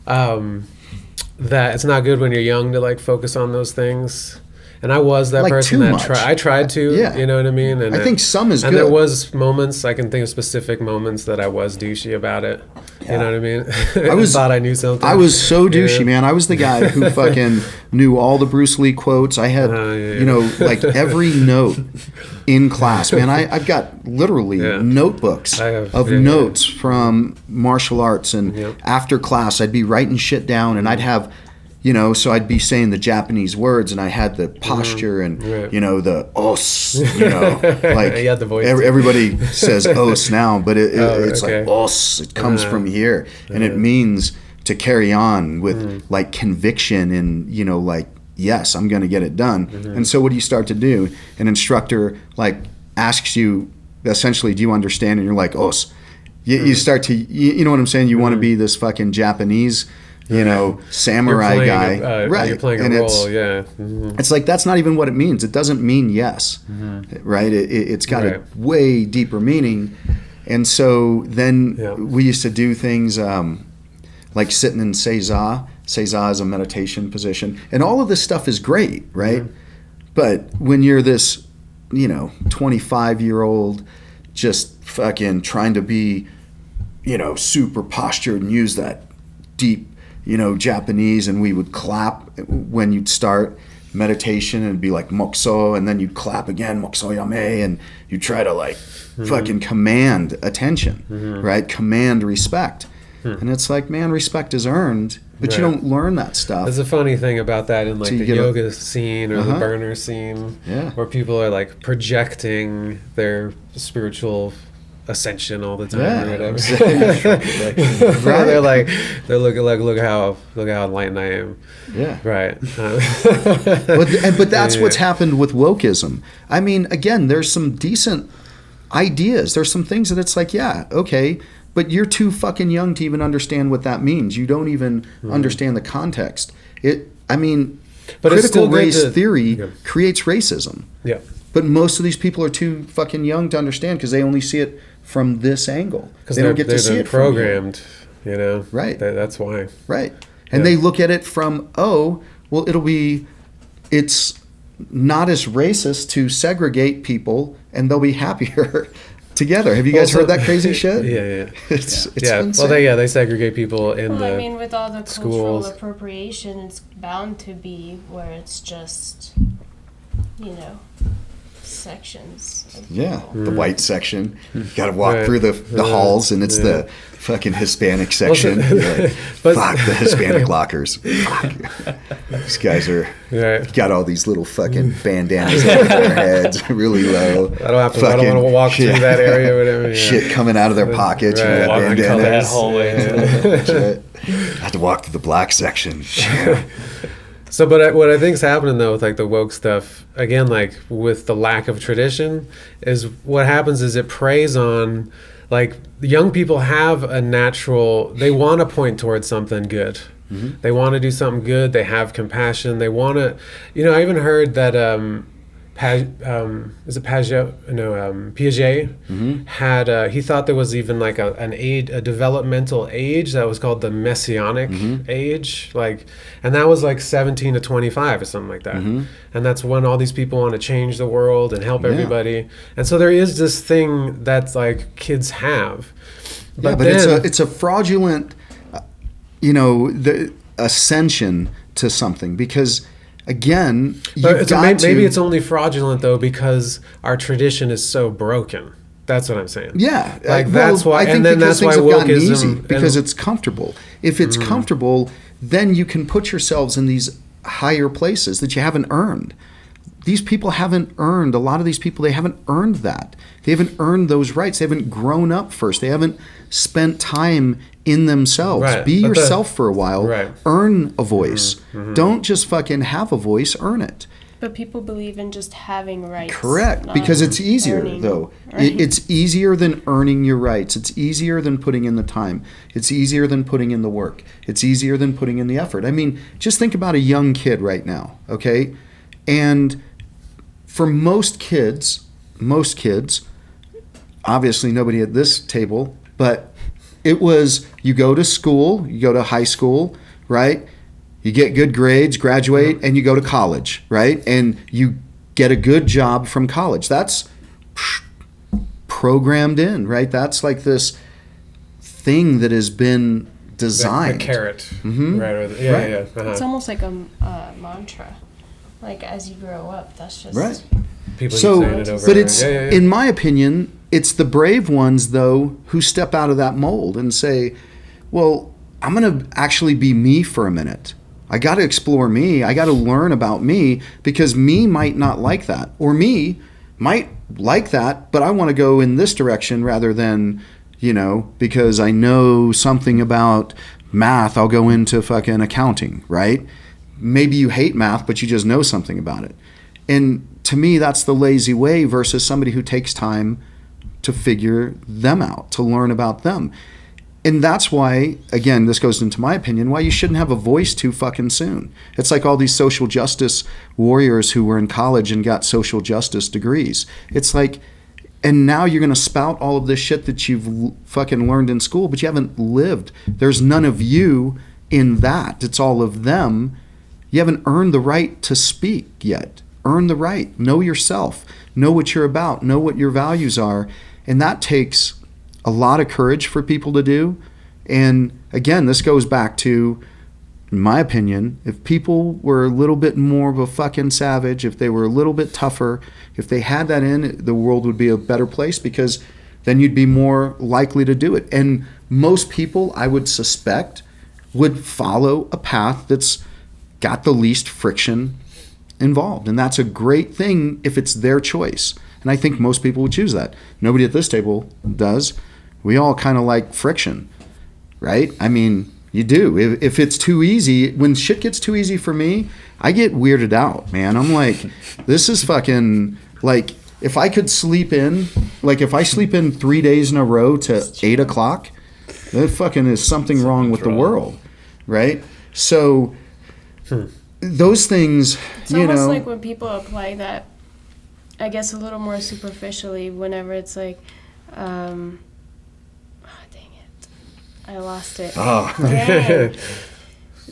that it's not good when you're young to like focus on those things. And I was that person that I tried to, you know what I mean? And I think some is good. And there was moments, I can think of specific moments that I was douchey about it. Yeah. You know what I mean? I thought I knew something. I was so douchey, man. I was the guy who fucking knew all the Bruce Lee quotes. I had, like every note in class, man. I've got literally notebooks of notes from martial arts. And after class, I'd be writing shit down, and I'd have... so I'd be saying the Japanese words, and I had the posture and, the os, like you had the voice everybody says os now, but it's like os, it comes from here, and it means to carry on with like conviction and, like, yes, I'm going to get it done. And so what do you start to do? An instructor like asks you essentially, do you understand? And you're like, os. You start to, you know what I'm saying? You want to be this fucking Japanese samurai guy, right? You're playing a role, It's like, that's not even what it means. It doesn't mean yes, right? It's got a way deeper meaning. And so then we used to do things like sitting in Seiza. Seiza is a meditation position. And all of this stuff is great, right? But when you're this, 25-year-old just fucking trying to be, super postured and use that deep, Japanese, and we would clap when you'd start meditation, and it'd be like mokso, and then you'd clap again, mokso yame, and you try to like fucking command attention, right? Command respect. And it's like, man, respect is earned, but you don't learn that stuff. There's a funny thing about that in like the yoga scene or the burner scene, where people are like projecting their spiritual ascension all the time or whatever. Exactly. Right. they're looking like, look how enlightened I am. Yeah. Right. But that's what's happened with wokeism. I mean, again, there's some decent ideas. There's some things that it's like, okay, but you're too fucking young to even understand what that means. You don't even understand the context. But critical race theory creates racism. Yeah. But most of these people are too fucking young to understand, because they only see it from this angle. Because they don't get to see it programmed, Right. That's why. Right. And they look at it from, it's not as racist to segregate people, and they'll be happier together. Have you guys heard that crazy shit? Yeah. It's insane. Well, they segregate people in the with all the schools. Cultural appropriation, it's bound to be where it's just, sections. Of Yeah, people. the white section. Got to walk Right. through the halls, and it's the fucking Hispanic section. Also- You're like, But- fuck the Hispanic lockers. Fuck. These guys are Right. got all these little fucking bandanas over their heads, really low. I don't have to. I don't want to walk through that area or whatever. Yeah. Shit coming out of their pockets. Right. You know, Walking through that bandanas. hallway. Shit. I have to walk through the black section. So, but what I think is happening though with like the woke stuff, again, like with the lack of tradition, is what happens is it preys on, like young people have a natural, they want to point towards something good. Mm-hmm. They want to do something good. They have compassion. They want to, I even heard that is it Piaget? No, Piaget had. He thought there was even like a developmental age that was called the messianic age, like, and that was like 17 to 25 or something like that. And that's when all these people want to change the world and help everybody. And so there is this thing that's like kids have, But it's a fraudulent, the ascension to something, because again, maybe it's only fraudulent though because our tradition is so broken. That's what I'm saying. Yeah, like that's why, I think and then because that's why things have gotten easy wokeism because it's comfortable. If it's comfortable, then you can put yourselves in these higher places that you haven't earned. These people haven't earned. A lot of these people, they haven't earned that. They haven't earned those rights. They haven't grown up first. They haven't spent time in themselves. Right. Be But yourself for a while. Right. Earn a voice. Don't just fucking have a voice. Earn it. But people believe in just having rights. Correct, not because it's easier earning. though. Right. It's easier than earning your rights. It's easier than putting in the time. It's easier than putting in the work. It's easier than putting in the effort. I mean, just think about a young kid right now, okay? And for most kids, obviously nobody at this table, but it was you go to school, you go to high school, right? You get good grades, graduate, and you go to college, right? And you get a good job from college. That's programmed in, right? That's like this thing that has been designed. the carrot, Mhm. right? Or the, Right. yeah. Uh-huh. It's almost like a mantra. Like as you grow up, that's just Right. People So, keep saying it over but and it's, over. Yeah. in my opinion, it's the brave ones, though, who step out of that mold and say, well, I'm going to actually be me for a minute. I got to explore me. I got to learn about me, because me might not like that, or me might like that, but I want to go in this direction rather than, because I know something about math, I'll go into fucking accounting, right? Maybe you hate math, but you just know something about it. And to me, that's the lazy way versus somebody who takes time to figure them out, to learn about them. And that's why, again, this goes into my opinion, why you shouldn't have a voice too fucking soon. It's like all these social justice warriors who were in college and got social justice degrees. It's like, and now you're going to spout all of this shit that you've fucking learned in school, but you haven't lived. There's none of you in that. It's all of them. You haven't earned the right to speak yet. Earn the right. Know yourself. Know what you're about. Know what your values are. And that takes a lot of courage for people to do. And again, this goes back to, in my opinion, if people were a little bit more of a fucking savage, if they were a little bit tougher, if they had that in, the world would be a better place, because then you'd be more likely to do it. And most people, I would suspect, would follow a path that's got the least friction involved. And that's a great thing if it's their choice. And I think most people would choose that. Nobody at this table does. We all kind of like friction, right? I mean, you do. If it's too easy, when shit gets too easy for me, I get weirded out, man. I'm like, this is fucking, like, if I could sleep in, like if I sleep in 3 days in a row to 8 o'clock, that fucking is something wrong with the world, right? So those things, It's almost like when people apply that, I guess a little more superficially, whenever it's like, dang it, I lost it. Oh. Dang.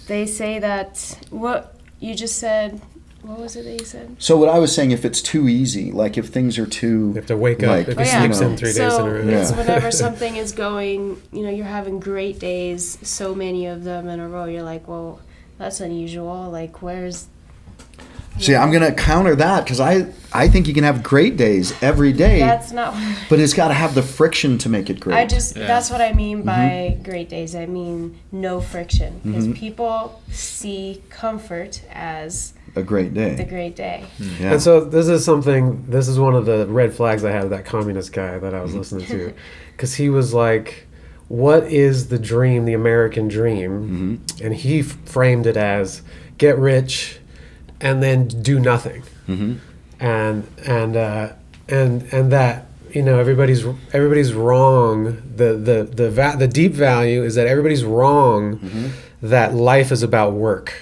They say that, what you just said, what was it that you said? So what I was saying, if it's too easy, like if things are too... You have to wake up like, if he yeah. sleeps in 3 days in a So row. it's Yeah. whenever something is going, you're having great days, so many of them in a row, you're like, well, that's unusual. Like, where's See, I'm going to counter that because I think you can have great days every day. That's not. But it's got to have the friction to make it great. That's what I mean by great days. I mean no friction, because people see comfort as a great day. the great day. Yeah. And so this is one of the red flags I have, that communist guy that I was listening to. Because he was like, what is the dream, the American dream? And he framed it as get rich and then do nothing. And that, you know, everybody's wrong. The deep value is that everybody's wrong that life is about work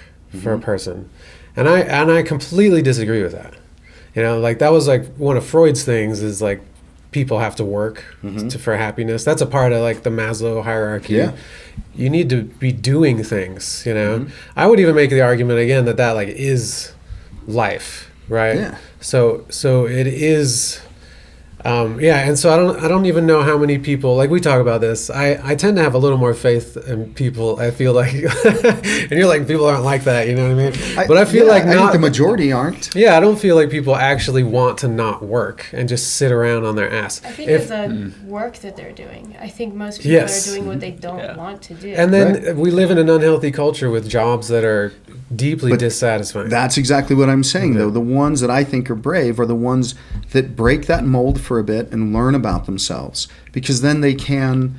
for a person. And I completely disagree with that. You know, like that was like one of Freud's things, is like people have to work for happiness. That's a part of like the Maslow hierarchy. Yeah. You need to be doing things, you know. I would even make the argument again that like is life, right? Yeah. So it is. And so I don't even know how many people, like we talk about this. I tend to have a little more faith in people. I feel like, and you're like, people aren't like that, you know what I mean? But I feel like I think the majority aren't. Yeah, I don't feel like people actually want to not work and just sit around on their ass. I think it's the work that they're doing. I think most people are doing what they don't want to do. And then we live in an unhealthy culture with jobs that are deeply dissatisfying. That's exactly what I'm saying, though. The ones that I think are brave are the ones that break that mold for a bit and learn about themselves, because then they can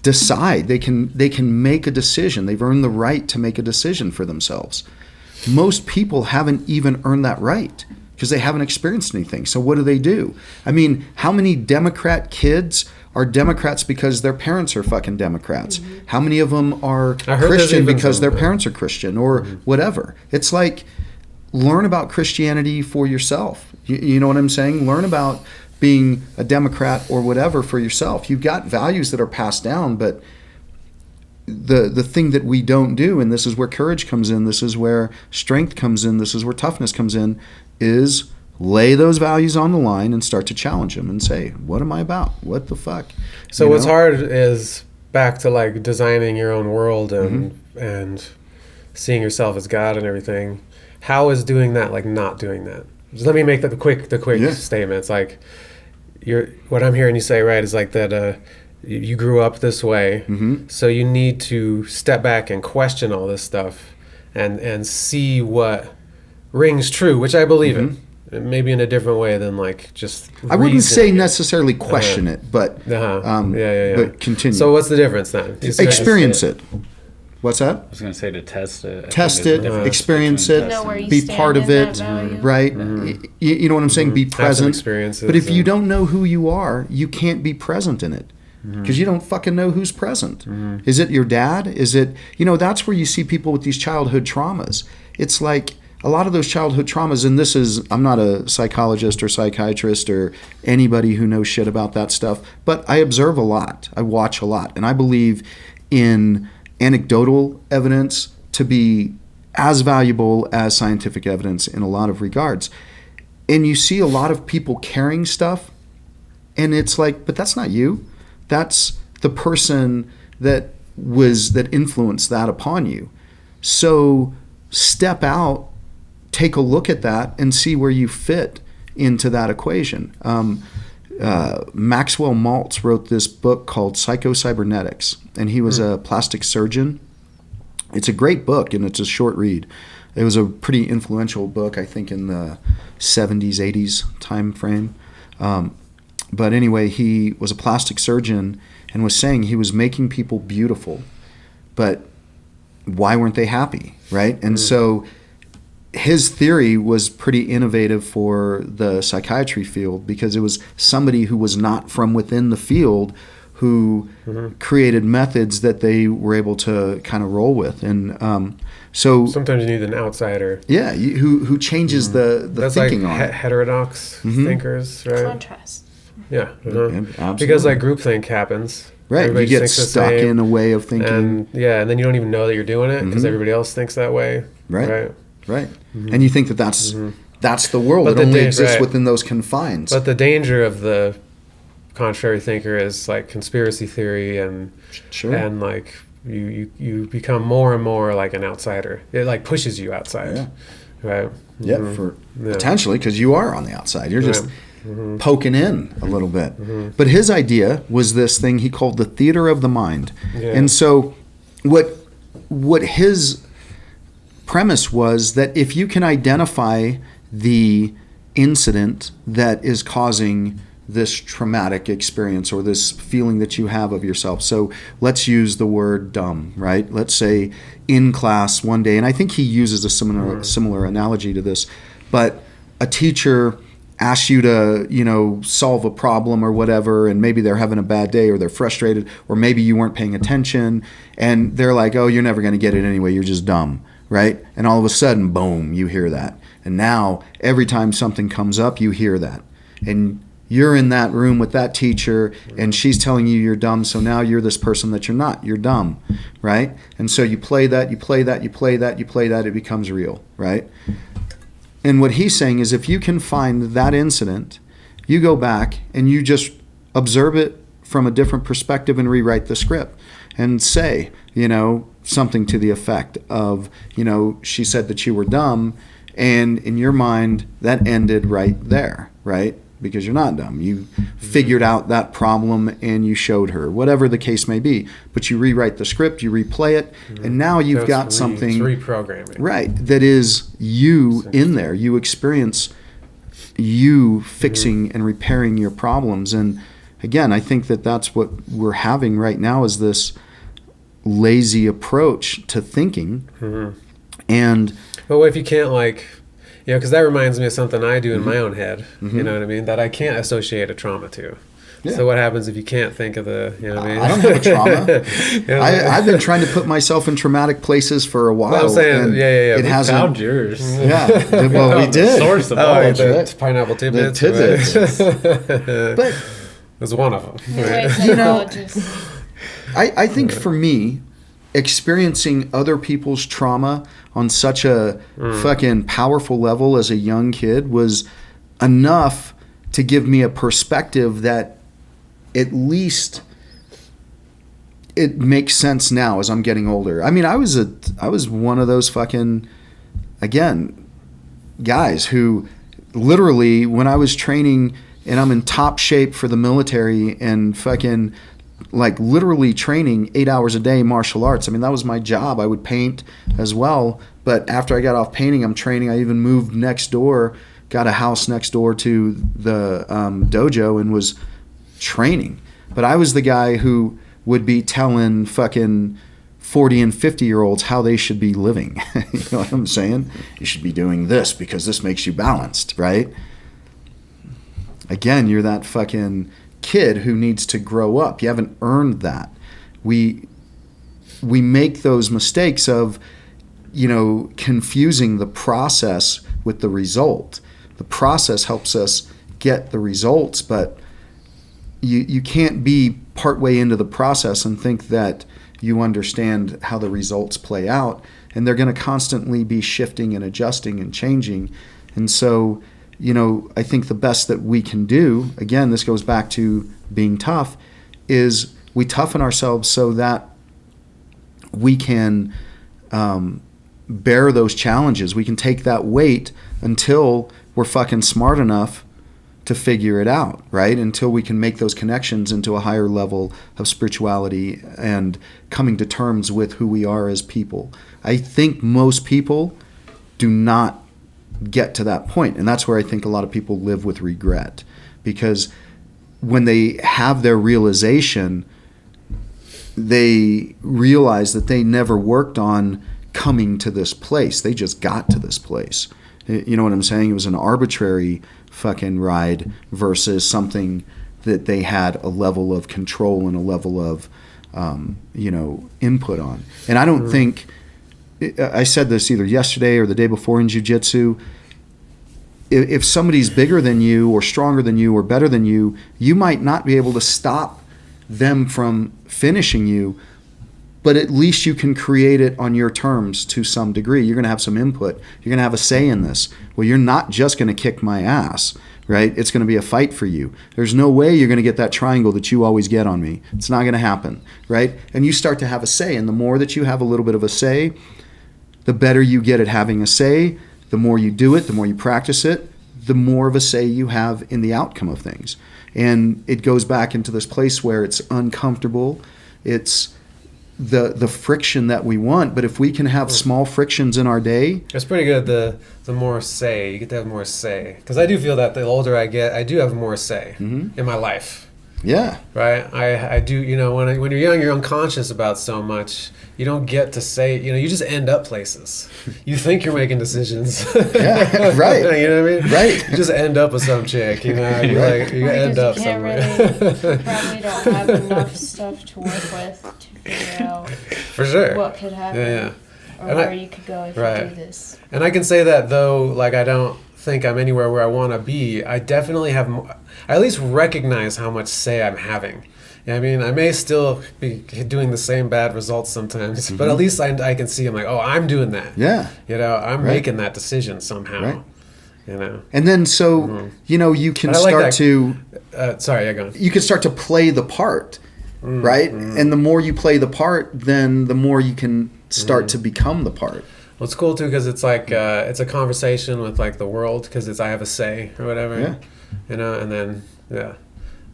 decide. They can make a decision. They've earned the right to make a decision for themselves. Most people haven't even earned that right because they haven't experienced anything. So what do? I mean, how many Democrat kids are Democrats because their parents are fucking Democrats? How many of them are Christian because their parents are Christian or whatever? It's like, learn about Christianity for yourself. You know what I'm saying? Learn about being a Democrat or whatever for yourself. You've got values that are passed down, but the thing that we don't do, and this is where courage comes in, this is where strength comes in, this is where toughness comes in, is lay those values on the line and start to challenge them and say, what am I about? What the fuck? So what's hard is back to like designing your own world and seeing yourself as God and everything. How is doing that like not doing that? Just let me make the quick statement. It's like what I'm hearing you say, right, is like that you grew up this way, so you need to step back and question all this stuff and see what rings true, which I believe in. Maybe in a different way than like just. I wouldn't say necessarily question it, but but continue. So what's the difference then? Experience it. What's that? I was going to say to test it. Test it, experience it, be part of it, right? You know what I'm saying? Be present. But if you don't know who you are, you can't be present in it. Because you don't fucking know who's present. Is it your dad? Is it, that's where you see people with these childhood traumas. It's like a lot of those childhood traumas, and this is, I'm not a psychologist or psychiatrist or anybody who knows shit about that stuff, but I observe a lot. I watch a lot. And I believe in anecdotal evidence to be as valuable as scientific evidence in a lot of regards. And you see a lot of people carrying stuff, and it's like, but that's not you. That's the person that influenced that upon you. So step out, take a look at that, and see where you fit into that equation. Maxwell Maltz wrote this book called Psycho-Cybernetics, and he was a plastic surgeon. It's a great book, and it's a short read. It was a pretty influential book, I think, in the 70s, 80s time frame. But anyway, he was a plastic surgeon and was saying he was making people beautiful, but why weren't they happy, right? And so his theory was pretty innovative for the psychiatry field, because it was somebody who was not from within the field who created methods that they were able to kind of roll with. And so sometimes you need an outsider. Yeah, who changes the That's thinking like on it. Heterodox thinkers, right? Contrast. Yeah. Absolutely. Because like groupthink happens. Right, Everybody you get thinks the stuck same, in a way of thinking. and then you don't even know that you're doing it because everybody else thinks that way. Right. And you think that that's the world. But it only exists within those confines. But the danger of the contrary thinker is like conspiracy theory and like you become more and more like an outsider. It like pushes you outside. Right. Yeah, potentially, because you are on the outside. You're just poking in a little bit. But his idea was this thing he called the theater of the mind. Yeah. And so what his premise was that if you can identify the incident that is causing this traumatic experience or this feeling that you have of yourself. So let's use the word dumb, right? Let's say in class one day, and I think he uses a similar analogy to this, but a teacher asks you to, solve a problem or whatever, and maybe they're having a bad day or they're frustrated, or maybe you weren't paying attention, and they're like, oh, you're never going to get it anyway, you're just dumb, right? And all of a sudden, boom, you hear that. And now every time something comes up, you hear that. And you're in that room with that teacher and she's telling you you're dumb, so now you're this person that you're not. You're dumb, right? And so you play that, it becomes real, right? And what he's saying is if you can find that incident, you go back and you just observe it from a different perspective and rewrite the script and say, something to the effect of, she said that you were dumb, and in your mind, that ended right there, right? Because you're not dumb. You figured out that problem and you showed her, whatever the case may be. But you rewrite the script, you replay it, and now you've got something. It's reprogramming. Right, that is you in there. You experience you fixing and repairing your problems. And again, I think that that's what we're having right now is this lazy approach to thinking. And but what if you can't because that reminds me of something I do in my own head, you know what I mean, that I can't associate a trauma to. Yeah. So what happens if you can't think of the, what I mean? I don't have a trauma. I've been trying to put myself in traumatic places for a while. Well, I'm saying, It hasn't. Found yours. Yeah, well, we did. Source of knowledge. The pineapple tidbits. But it was one of them. Right? I think for me, experiencing other people's trauma on such a fucking powerful level as a young kid was enough to give me a perspective that at least it makes sense now as I'm getting older. I mean, I was one of those fucking, again, guys who literally when I was training and I'm in top shape for the military and fucking literally training 8 hours a day martial arts. I mean, that was my job. I would paint as well. But after I got off painting, I'm training. I even moved next door, got a house next door to the dojo and was training. But I was the guy who would be telling fucking 40 and 50-year-olds how they should be living. You know what I'm saying? You should be doing this because this makes you balanced, right? Again, you're that fucking kid who needs to grow up. You haven't earned that. We make those mistakes of, confusing the process with the result. The process helps us get the results, but you can't be partway into the process and think that you understand how the results play out, and they're going to constantly be shifting and adjusting and changing. And so, I think the best that we can do, again, this goes back to being tough, is we toughen ourselves so that we can bear those challenges. We can take that weight until we're fucking smart enough to figure it out, right? Until we can make those connections into a higher level of spirituality and coming to terms with who we are as people. I think most people do not get to that point, and that's where I think a lot of people live with regret, because when they have their realization, they realize that they never worked on coming to this place. They just got to this place. You know what I'm saying? It was an arbitrary fucking ride versus something that they had a level of control and a level of input on. And I don't think, I said this either yesterday or the day before in jiu-jitsu, if somebody's bigger than you or stronger than you or better than you, you might not be able to stop them from finishing you, but at least you can create it on your terms to some degree. You're going to have some input. You're going to have a say in this. Well, you're not just going to kick my ass, right? It's going to be a fight for you. There's no way you're going to get that triangle that you always get on me. It's not going to happen, right? And you start to have a say, and the more that you have a little bit of a say, the better you get at having a say, the more you do it, the more you practice it, the more of a say you have in the outcome of things. And it goes back into this place where it's uncomfortable. It's the friction that we want. But if we can have small frictions in our day. It's pretty good. The more say, you get to have more say. Because I do feel that the older I get, I do have more say in my life. Yeah. Right. I do. When you're young, you're unconscious about so much. You don't get to say. You just end up places. You think you're making decisions. Yeah. Right. You know what I mean? Right. You just end up with some chick. You Right. you end up somewhere. Really, probably don't have enough stuff to work with to figure out For sure. what could happen. Yeah. Or And where you could go if you Right. do this. And I can say that though, like I don't think I'm anywhere where I want to be. I definitely have more, I at least recognize how much say I'm having. I mean, I may still be doing the same bad results sometimes, but at least I can see, I'm like, oh, I'm doing that. Yeah. I'm making that decision somehow. Right. And then you can But I like start that- to sorry, yeah, go on. you can start to play the part, right? And the more you play the part, then the more you can start to become the part. Well, it's cool too because it's like it's a conversation with like the world because I have a say or whatever. Yeah. And then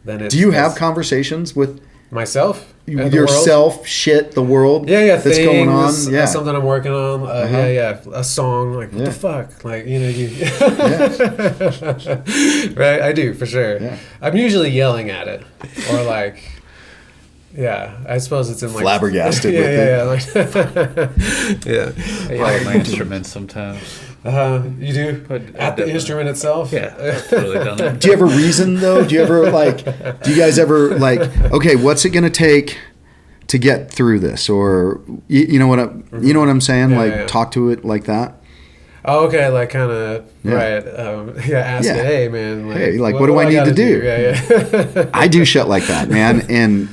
then it's. Do you have conversations with myself? And the world? yourself, shit, the world? Yeah, that's going on. things, Yeah, something I'm working on. A song. Like what Yeah. the fuck? Like you. Yeah. Right, I do for sure. Yeah. I'm usually yelling at it, or like. Yeah, I suppose it's in like Flabbergasted with it. Yeah. I yell at my instruments sometimes. You do? But At the instrument itself? Yeah, I've totally done that. Do you have a reason though? Do you ever do you guys ever okay, what's it going to take to get through this? Or you know what I'm saying? Yeah. Talk to it like that. Oh, okay, like kind of, Yeah. right. Ask Yeah. it, hey, man. Hey, what do I need gotta to do? Yeah. I do shit like that, man, and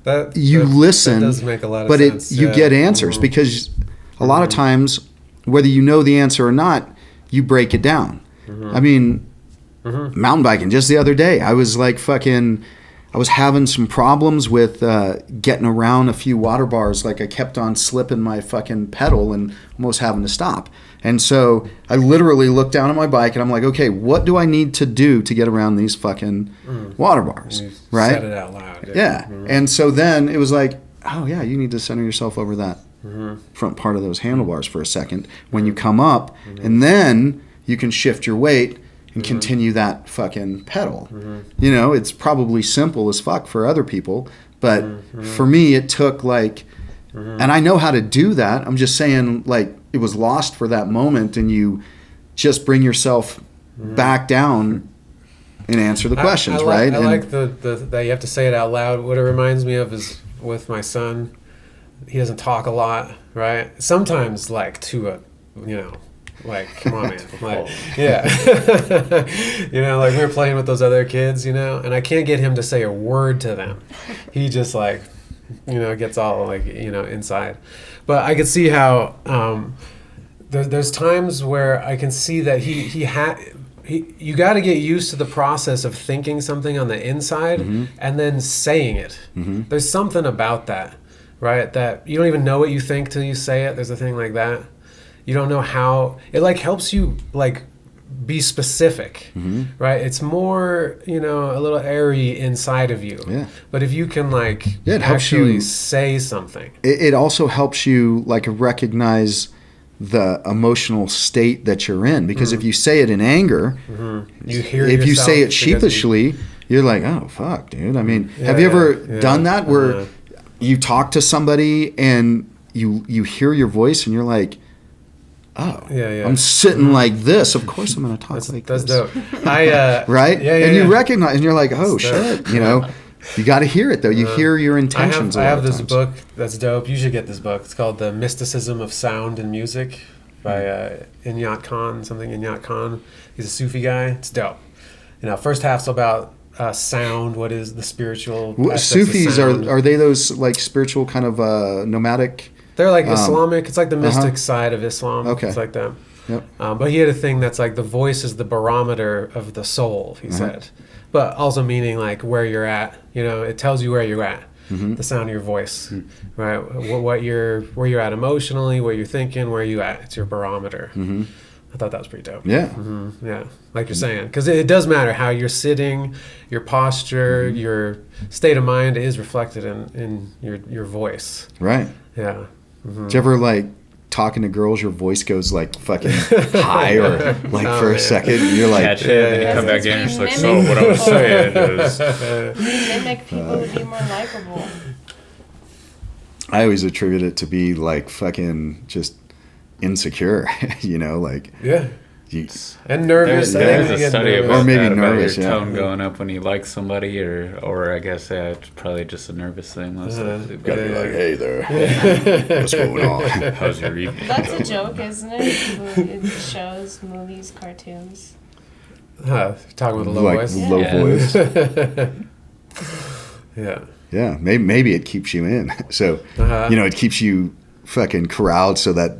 That listen, that does make a lot of but sense. you get answers because a lot of times, whether you know the answer or not, you break it down. I mean, mountain biking. Just the other day, I was I was having some problems with getting around a few water bars. Like I kept on slipping my fucking pedal and almost having to stop. And so I literally looked down at my bike and I'm like, okay, what do I need to do to get around these fucking water bars? You Right? said it out loud. Yeah. And so then it was like, oh yeah, you need to center yourself over that front part of those handlebars for a second when you come up, and then you can shift your weight and continue that fucking pedal. It's probably simple as fuck for other people, but for me it took and I know how to do that. I'm just saying it was lost for that moment, and you just bring yourself back down and answer the questions, right? I like the that you have to say it out loud. What it reminds me of is with my son. He doesn't talk a lot, right? Sometimes come on, man. We were playing with those other kids, and I can't get him to say a word to them. He just gets all inside. But I could see how there's times where I can see that you got to get used to the process of thinking something on the inside and then saying it. There's something about that, right? That you don't even know what you think till you say it. There's a thing like that. You don't know how it helps you be specific, right? It's more a little airy inside of you. Yeah. But if you can it helps actually you say something, it also helps you recognize the emotional state that you're in, because if you say it in anger, you hear if you say it yourself sheepishly, you're like, oh fuck, dude. I mean, have you ever done that where you talk to somebody and you hear your voice and you're like, oh, I'm sitting like this. Of course I'm going to talk like that's this. dope. Right? And you recognize, and you're like, oh That's shit, you got to hear it though. You hear your intentions. I have this times. book that's dope. You should get this book. It's called The Mysticism of Sound and Music by Inyat Khan. He's a Sufi guy. It's dope. First half's about sound. What is the spiritual aspects of Sufis sound. are they those spiritual kind of nomadic? They're Islamic. It's the mystic side of Islam. Okay. It's like that. Yep. But he had a thing that's the voice is the barometer of the soul, he said. But also meaning where you're at. It tells you where you're at. the sound of your voice, right? Where you're at emotionally, where you're thinking, where you at. It's your barometer. I thought that was pretty dope. Yeah. Yeah, like you're saying, because it does matter how you're sitting, your posture, your state of mind is reflected in your voice. Right. Yeah. Do you ever like talking to girls, your voice goes like fucking high or like for a second, and you're like, Catch it, and then you come back in and it's like, so what I was saying is... Mimic people to be more likable. I always attribute it to be like fucking just insecure, you know, like Yeah. you, And nervous. There's a study nervous. about Or maybe that, about nervous, your yeah. tone going up when you like somebody, or I guess it's probably just a nervous thing. Most likely. gotta be like, hey there, what's going on? How's your evening? That's a joke, isn't it? In shows, movies, cartoons. Talking with a low Like voice. low Yeah. voice. Yeah. Yeah, maybe it keeps you in. So, you know, it keeps you fucking corralled so that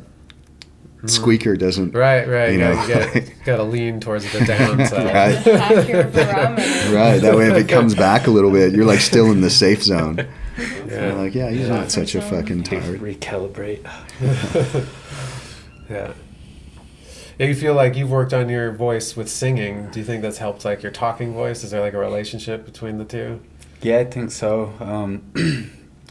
squeaker doesn't. Right. You You know, gotta lean towards the downside. Right. Half your barometer. Right. That way, if it comes back a little bit, you're like still in the safe zone. Yeah. You're like, yeah, he's not such a fucking tired. Recalibrate. Yeah. Yeah, you feel like you've worked on your voice with singing. Do you think that's helped like your talking voice? Is there like a relationship between the two? Yeah, I think so.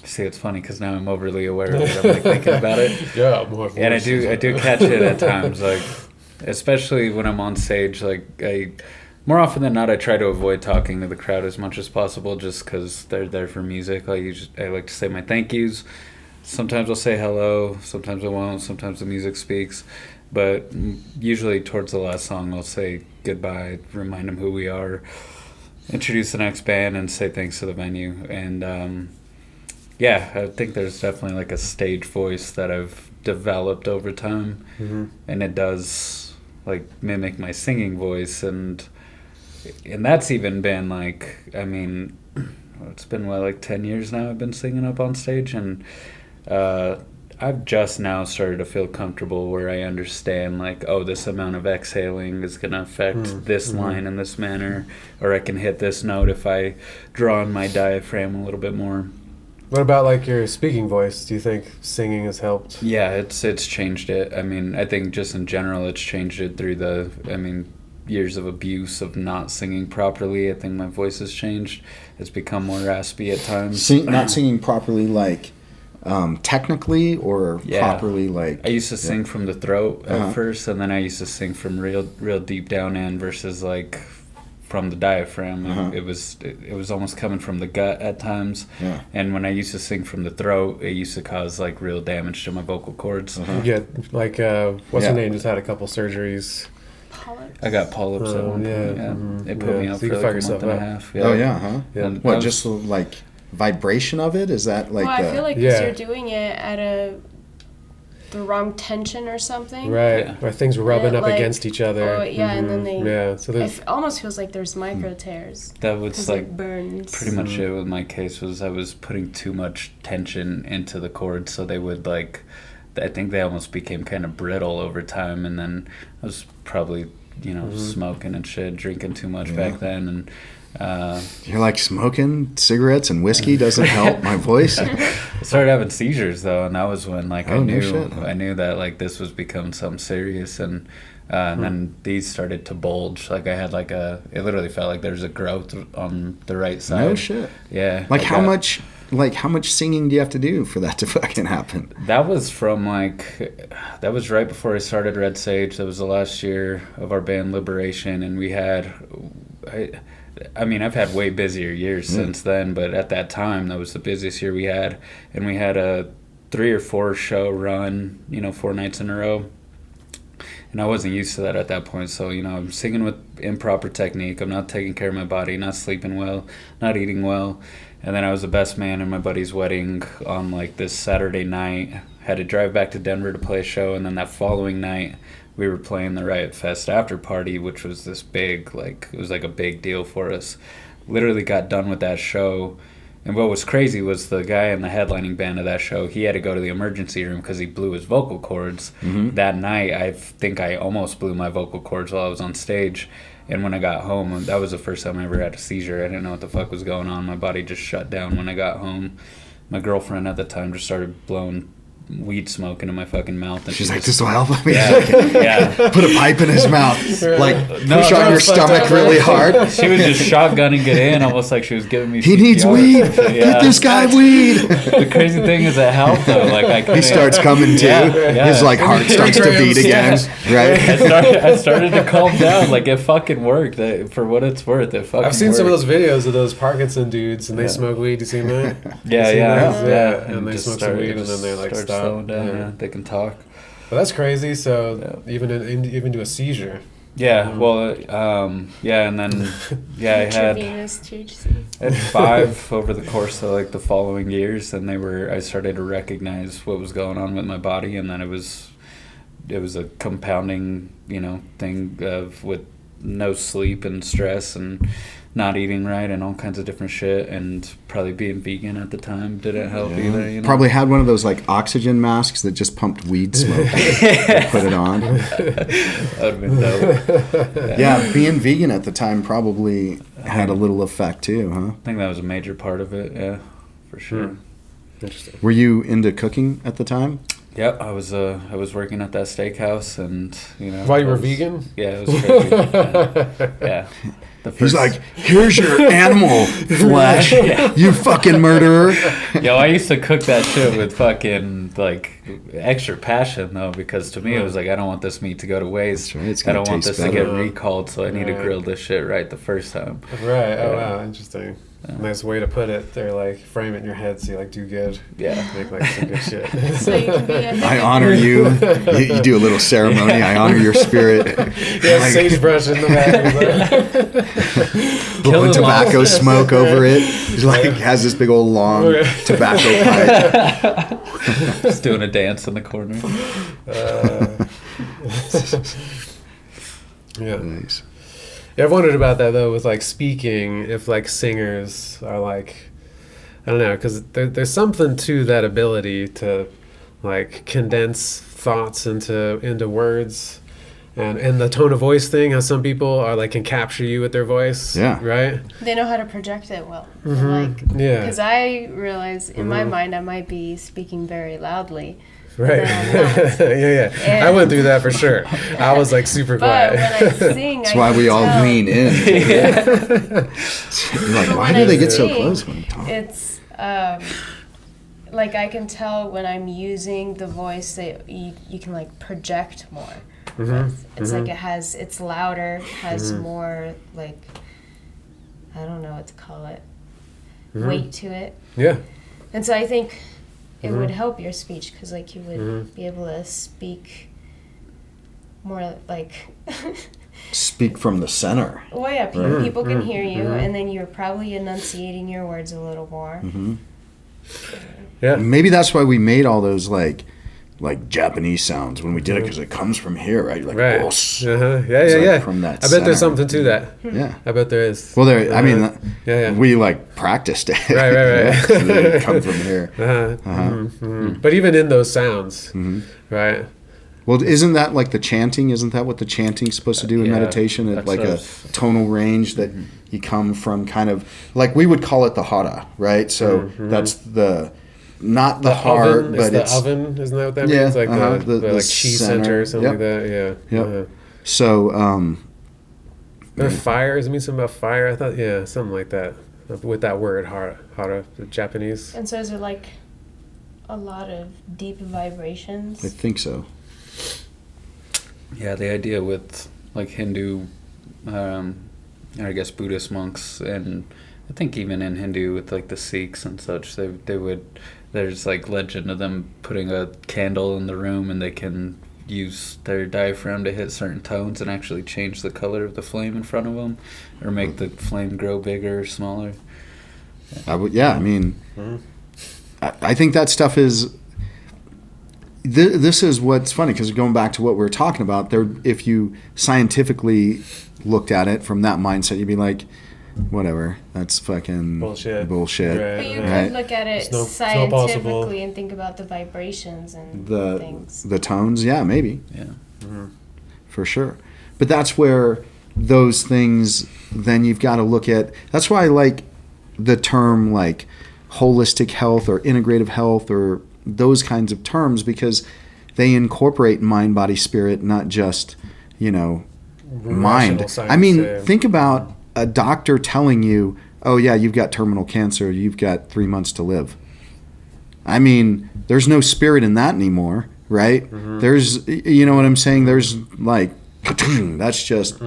See, it's funny because now I'm overly aware of it. I'm like thinking about it. Yeah, more voice. And I do catch it at times, like especially when I'm on stage. Like more often than not, I try to avoid talking to the crowd as much as possible, just because they're there for music. I like to say my thank yous. Sometimes I'll say hello. Sometimes I won't. Sometimes the music speaks. But usually towards the last song, I'll say goodbye, remind them who we are, introduce the next band, and say thanks to the venue. And yeah, I think there's definitely like a stage voice that I've developed over time, and it does like mimic my singing voice, and that's even been like, I mean, it's been like 10 years now I've been singing up on stage, and I've just now started to feel comfortable where I understand like, oh, this amount of exhaling is going to affect this line in this manner, or I can hit this note if I draw on my diaphragm a little bit more. What about like your speaking voice? Do you think singing has helped? Yeah, it's changed it. I mean, I think just in general it's changed it through years of abuse of not singing properly. I think my voice has changed. It's become more raspy at times. Not singing properly, like technically, or properly, like. I used to sing from the throat at first, and then I used to sing from real deep down in versus like from the diaphragm. It was almost coming from the gut at times. Yeah. And when I used to sing from the throat, it used to cause like real damage to my vocal cords. Yeah, like what's her name just had a couple surgeries. Polyps. I got polyps at one point. yeah. Yeah. Mhm. It put me Yeah, out so you for can like fuck a month yourself and a up. half. Oh yeah, huh? Yeah. And What, I was- just like vibration of it? Is that like? Well, I feel like 'cause Yeah. you're doing it at the wrong tension or something. Right, Yeah. where things were rubbing up Like, against each other. Oh yeah, and then they. Yeah, so there's It almost feels like there's micro tears that was because like it burns. pretty much it with my case was I was putting too much tension into the cords, so they would like, I think they almost became kind of brittle over time, and then I was probably smoking and shit, drinking too much back then, and You're like, smoking cigarettes and whiskey doesn't help my voice. I started having seizures though, and that was when like Oh, no shit. I knew that like this was becoming something serious, and then these started to bulge. Like I had like it literally felt like there's a growth on the right side. No shit. Yeah. Like I how got- much? Like how much singing do you have to do for that to fucking happen? That was that was right before I started Red Sage. That was the last year of our band Liberation, and we had, I mean, I've had way busier years since then, but at that time, that was the busiest year we had, and we had a 3 or 4 show run, 4 nights in a row. And I wasn't used to that at that point, so, I'm singing with improper technique. I'm not taking care of my body, not sleeping well, not eating well. And then I was the best man in my buddy's wedding on, like, this Saturday night. Had to drive back to Denver to play a show, and then that following night, we were playing the Riot Fest after party, which was this big, like, it was like a big deal for us. Literally got done with that show. And what was crazy was the guy in the headlining band of that show, he had to go to the emergency room because he blew his vocal cords. That night, I think I almost blew my vocal cords while I was on stage. And when I got home, that was the first time I ever had a seizure. I didn't know what the fuck was going on. My body just shut down when I got home. My girlfriend at the time just started blowing weed smoke into my fucking mouth. And She's like, this will help me. Yeah. Put a pipe in his mouth. Like, No, push on your stomach really hard. She was just shotgunning it in, almost like she was giving me He needs CPR. weed. Yeah. Get this guy weed. The crazy thing is it helped though. Like I He couldn't- starts coming to. Yeah. His like heart starts to beat again. Right? I started to calm down. Like it fucking worked. For what it's worth, it fucking I've seen some of worked. those videos of those Parkinson dudes, and they smoke weed. You seen that? Yeah, You seen yeah, those? yeah. And they just smoke some started- weed, and then they like start stop. slowing down. Yeah. They can talk. Well, that's crazy. So even to a seizure. Yeah. Well. Yeah, and then I had Intravenous THC. 5 over the course of like the following years, and I started to recognize what was going on with my body, and then it was a compounding thing of with no sleep and stress and not eating right and all kinds of different shit, and probably being vegan at the time didn't help either. Probably had one of those like oxygen masks that just pumped weed smoke. Put it on. That would have been dope. Yeah, being vegan at the time probably had a little effect too, huh? I think that was a major part of it. Yeah, for sure. Interesting. Were you into cooking at the time? Yep, I was working at that steakhouse, and While you were I was- vegan? Yeah, it was crazy. yeah. The He's first- like, here's your animal flesh, you fucking murderer. Yo, I used to cook that shit with fucking like extra passion though, because to me it was like I don't want this meat to go to waste. That's right, it's I gonna don't want taste this to better. get recalled, so I need to Right. grill this shit right the first time. Right. Oh wow, interesting. Nice way to put it. They're like frame it in your head so you like do good. Yeah. Make like some good shit. So you can be a I honor you. You do a little ceremony. I honor your spirit. Yeah, Like, sagebrush in the back. blowing tobacco smoke over it. He's like has this big old long tobacco pipe. Just doing a dance in the corner. Yeah. Nice. Yeah, I've wondered about that though with like speaking, if like singers are like, I don't know, because there's something to that ability to like condense thoughts into words, and the tone of voice thing. How some people are like can capture you with their voice. Yeah. Right. They know how to project it well. Mhm. Like, Yeah. because I realize in my mind I might be speaking very loudly. Right. And- I went through that for sure. I was like super But quiet. when I sing, That's why we all lean in. You're like, But why when do I they get so sing, close when we talk? It's like I can tell when I'm using the voice that you can like project more. It's like it's louder, has more like, I don't know what to call it, weight to it. Yeah. And so I think it would help your speech because like you would be able to speak more like Speak from the center. well, yeah, people can hear you, and then you're probably enunciating your words a little more. Yeah. Maybe that's why we made all those like Japanese sounds when we did it, because it comes from here, right? Like, Right. "Os." Yeah, It's like yeah. from that I bet there's center. something to that. Yeah. I bet there is. Well, there. I mean, yeah. we like practiced it. Right. So they come from here. But even in those sounds, right? Well, isn't that like the chanting? Isn't that what the chanting's supposed to do in Yeah, meditation? It's that's like a us. tonal range that you come from, kind of like we would call it the hara, right? So that's the not the heart, Oven, but it's it's the oven. Isn't that what that Yeah, means? Like the the like chi center or something Yep. like that. Yeah. Yep. So. Or fire? Does it mean something about fire? I thought, yeah, something like that. With that word, hara, the Japanese. And so is it like a lot of deep vibrations? I think so. Yeah, the idea with like Hindu, I guess Buddhist monks, and I think even in Hindu with like the Sikhs and such, they would, there's like legend of them putting a candle in the room and they can use their diaphragm to hit certain tones and actually change the color of the flame in front of them, or make the flame grow bigger or smaller. I mean, I think that stuff is. This is what's funny, because going back to what we were talking about, there, if you scientifically looked at it from that mindset, you'd be like, whatever, that's fucking Bullshit. Bullshit. But you Right. could look at it It's not possible. scientifically and think about the vibrations and things. The tones, yeah, maybe. Yeah. For sure. But that's where those things, then you've got to look at. That's why I like the term like holistic health or integrative health or those kinds of terms, because they incorporate mind, body, spirit, not just, mind. Science, I mean, yeah. think about a doctor telling you, oh yeah, you've got terminal cancer, you've got 3 months to live. I mean, there's no spirit in that anymore, right? Mm-hmm. There's, you know what I'm saying? There's like, that's just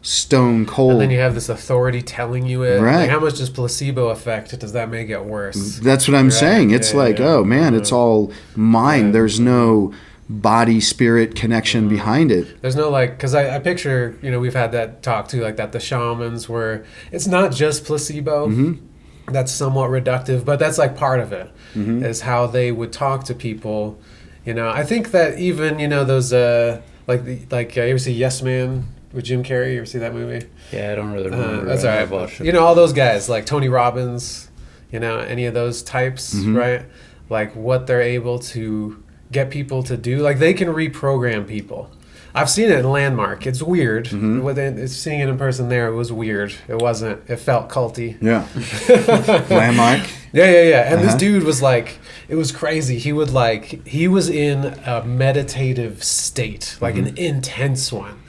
stone cold. And then you have this authority telling you it. Right. Like, how much does placebo effect? Does that make it worse? That's what I'm Right. saying. It's Yeah, like, yeah. oh man, it's all mind. Yeah. There's no body spirit connection behind it. There's no like, because I picture, we've had that talk too, like that the shamans where it's not just placebo. Mm-hmm. That's somewhat reductive, but that's like part of it, Mm-hmm. is how they would talk to people. I think that even, those, you ever see Yes Man with Jim Carrey? You ever see that movie? Yeah, I don't really remember. That's all I've right. watched it. All those guys, like Tony Robbins, any of those types, Mm-hmm. right? Like what they're able to get people to do. Like they can reprogram people. I've seen it in Landmark. It's weird. Mm-hmm. Seeing it in person there, it was weird. It wasn't. It felt culty. Yeah. Landmark. Yeah. And this Uh-huh. dude was like, it was crazy. He was in a meditative state, like an intense one.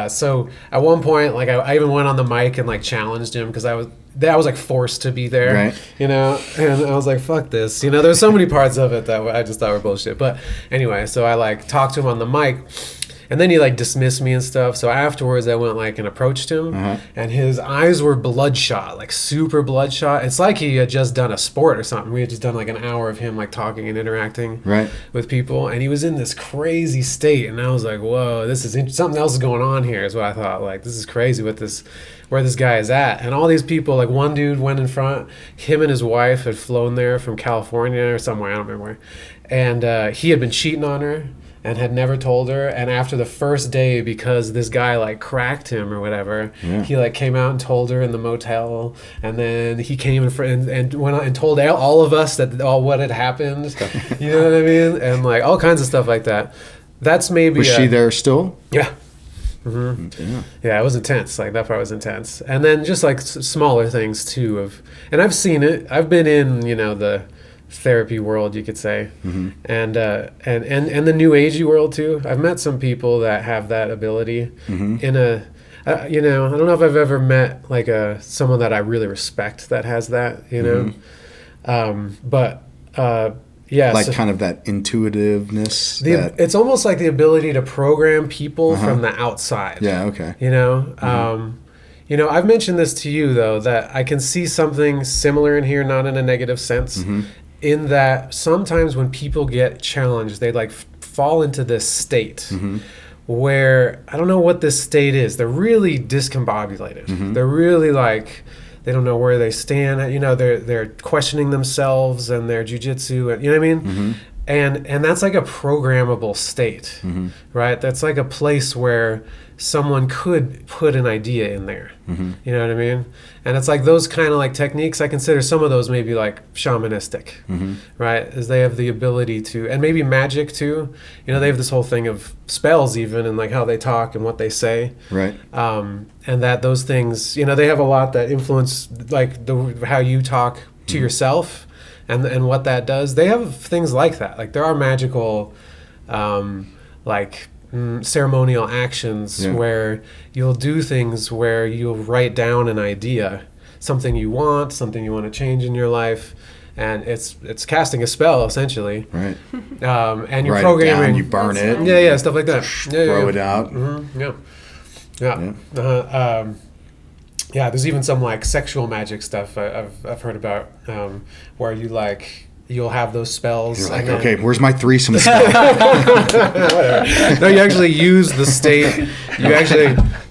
So at one point, like I even went on the mic and like challenged him because I was like forced to be there, Right. and I was like, fuck this. There's so many parts of it that I just thought were bullshit. But anyway, so I like talked to him on the mic. And then he like dismissed me and stuff. So afterwards, I went like and approached him, and his eyes were bloodshot, like super bloodshot. It's like he had just done a sport or something. We had just done like an hour of him like talking and interacting Right. with people, and he was in this crazy state. And I was like, whoa, this is something else is going on here. Is what I thought. Like this is crazy where this guy is at. And all these people, like one dude went in front. Him and his wife had flown there from California or somewhere, I don't remember where, and he had been cheating on her and had never told her. And after the first day, because this guy like cracked him or whatever, he like came out and told her in the motel. And then he came and went out and told all of us that all what had happened. You know what I mean? And like all kinds of stuff like that. That's maybe Was she there still? Yeah. Yeah. Yeah, it was intense. Like that part was intense. And then just like smaller things too and I've seen it. I've been in, the therapy world, you could say, and the new agey world too. I've met some people that have that ability in a I don't know if I've ever met like someone that I really respect that has that, but yeah, Like so kind of that intuitiveness. it's almost like the ability to program people from the outside. Yeah. Okay. I've mentioned this to you though, that I can see something similar in here, not in a negative sense, in that sometimes when people get challenged, they like fall into this state where I don't know what this state is. They're really discombobulated. They're really like, they don't know where they stand. They're questioning themselves and their jujitsu, and you know what I mean? And that's like a programmable state, right? That's like a place where someone could put an idea in there. You know what I mean? And it's like those kind of like techniques, I consider some of those maybe like shamanistic, right? As they have the ability to, and maybe magic too. They have this whole thing of spells even, and like how they talk and what they say. Right. And that those things, they have a lot that influence like how you talk to yourself. And what that does, they have things like that. Like there are magical, ceremonial actions where you'll do things where you'll write down an idea, something you want to change in your life, and it's casting a spell essentially. Right. And you're Write programming. it down, you burn That's it. nice. Yeah, stuff like that. Throw it out. Yeah. Yeah, there's even some like sexual magic stuff I've heard about, where you'll have those spells. You're like, and then- okay, where's my threesome spell? No, you actually use the state.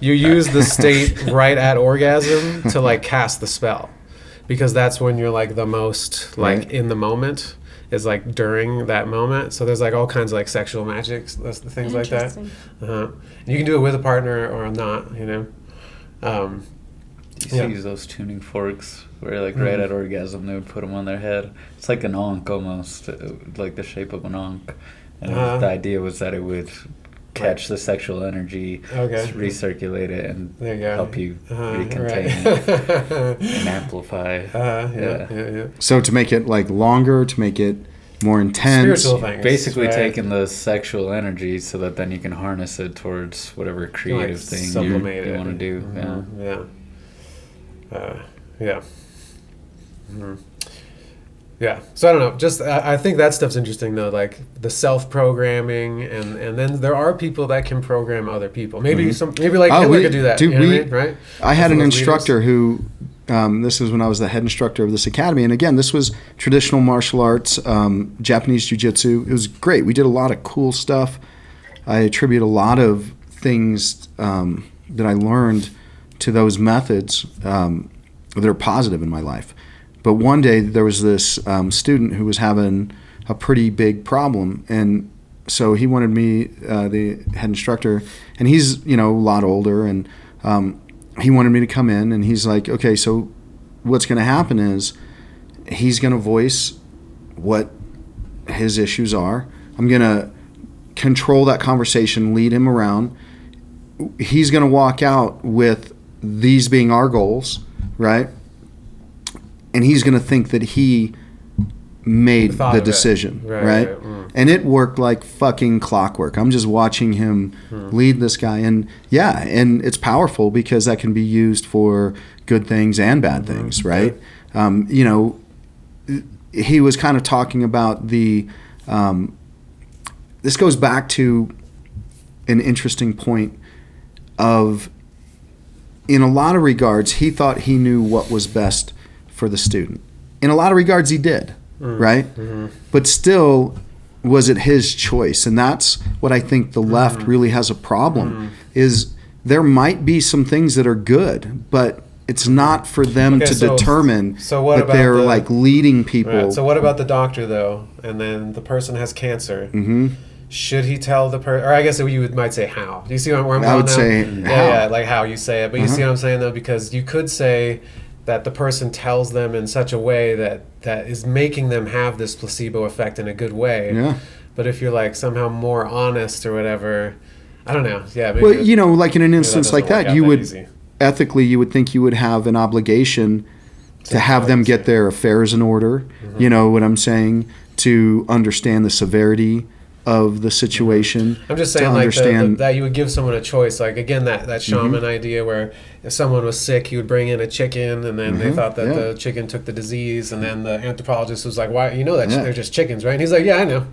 You use the state right at orgasm to like cast the spell, because that's when you're like the most like Right. in the moment. Is like during that moment. So there's like all kinds of like sexual magic, things like that. Interesting. And you can do it with a partner or not. You use those tuning forks where, like, right at orgasm, they would put them on their head. It's like an ankh almost, like the shape of an ankh. And the idea was that it would catch the sexual energy, Okay. recirculate it, and There you go. help you recontain right. and amplify. Yeah. So to make it like longer, to make it more intense. Spiritual things. Basically right? taking the sexual energy so that then you can harness it towards whatever creative thing you want to do. Yeah. Mm-hmm. Yeah. So I don't know. Just I think that stuff's interesting though, like the self-programming, and then there are people that can program other people. Maybe maybe like Hitler could do that. Dude, you know what I mean? Right? I had an Those instructor leaders. who, this is when I was the head instructor of this academy, and again, this was traditional martial arts, Japanese jiu-jitsu. It was great. We did a lot of cool stuff. I attribute a lot of things that I learned to those methods that are positive in my life. But one day there was this student who was having a pretty big problem, and so he wanted me, the head instructor, and he's a lot older, and he wanted me to come in, and he's like, okay, so what's going to happen is he's going to voice what his issues are. I'm going to control that conversation, lead him around. He's going to walk out with these being our goals, right? And he's going to think that he made the decision, right? And it worked like fucking clockwork. I'm just watching him lead this guy. And and it's powerful because that can be used for good things and bad things, right? He was kind of talking about this goes back to an interesting point of, in a lot of regards, he thought he knew what was best for the student. In a lot of regards, he did, right? But still, was it his choice? And that's what I think the left really has a problem, is there might be some things that are good, but it's not for them to determine that they're like leading people. Right. So what about the doctor, though? And then the person has cancer. Should he tell the person, or I guess might say how? Do you see where I'm going now? I would say how. Yeah, like how you say it. But you see what I'm saying, though? Because you could say that the person tells them in such a way that is making them have this placebo effect in a good way. Yeah. But if you're like somehow more honest or whatever, I don't know. Yeah. Well, like in an instance like that, you would ethically, you would think you would have an obligation to have them get their affairs in order. You know what I'm saying? To understand the severity of the situation. I'm just saying, like that you would give someone a choice. Like again, that shaman idea where if someone was sick, he would bring in a chicken, and then they thought that the chicken took the disease, and then the anthropologist was like, "Why? You know that they're just chickens, right?" And he's like, "Yeah, I know."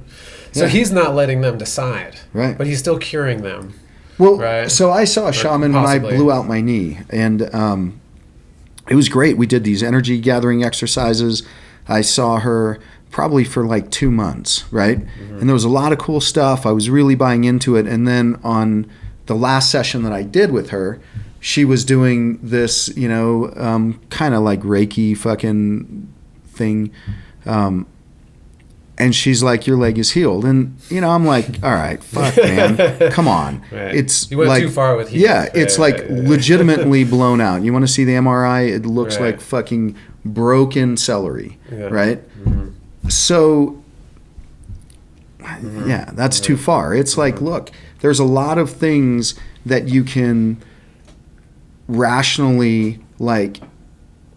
So he's not letting them decide, right? But he's still curing them. Well, right? So I saw a shaman when I blew out my knee, and it was great. We did these energy gathering exercises. I saw her probably for like 2 months, right? And there was a lot of cool stuff. I was really buying into it. And then on the last session that I did with her, she was doing this, kind of like Reiki fucking thing. And she's like, your leg is healed. And, I'm like, all right, fuck, man. Come on. Right. It's you went like, too far with healed. Yeah, it's legitimately blown out. You want to see the MRI? It looks like fucking broken celery, right? So, that's too far. It's like, look, there's a lot of things that you can rationally, like,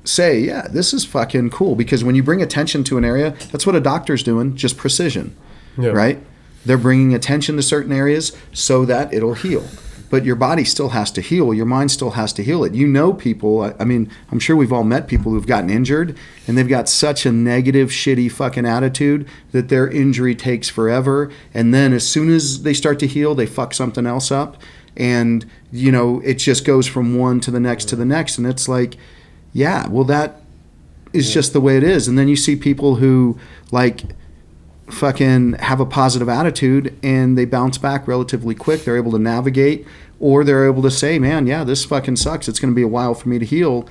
say, yeah, this is fucking cool. Because when you bring attention to an area, that's what a doctor's doing, just precision, right? They're bringing attention to certain areas so that it'll heal. But your body still has to heal. Your mind still has to heal it. People, I mean, I'm sure we've all met people who've gotten injured, and they've got such a negative, shitty fucking attitude that their injury takes forever. And then as soon as they start to heal, they fuck something else up. And, it just goes from one to the next to the next. And it's like, yeah, well, that is just the way it is. And then you see people who, like, fucking have a positive attitude and they bounce back relatively quick. They're able to navigate, or they're able to say, man, yeah, this fucking sucks. It's going to be a while for me to heal.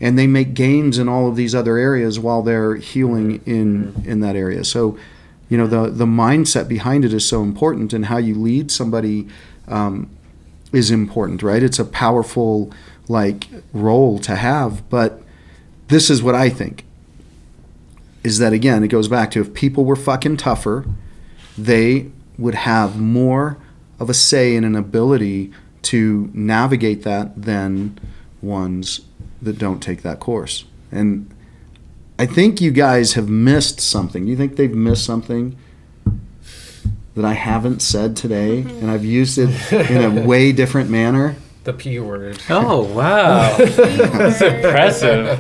And they make gains in all of these other areas while they're healing in that area. So, the mindset behind it is so important, and how you lead somebody is important, right? It's a powerful, like, role to have. But this is what I think. Is that, again, it goes back to, if people were fucking tougher, they would have more of a say and an ability to navigate that than ones that don't take that course. And I think you guys have missed something. You think they've missed something that I haven't said today, and I've used it in a way different manner? The P word. Oh, wow. That's impressive.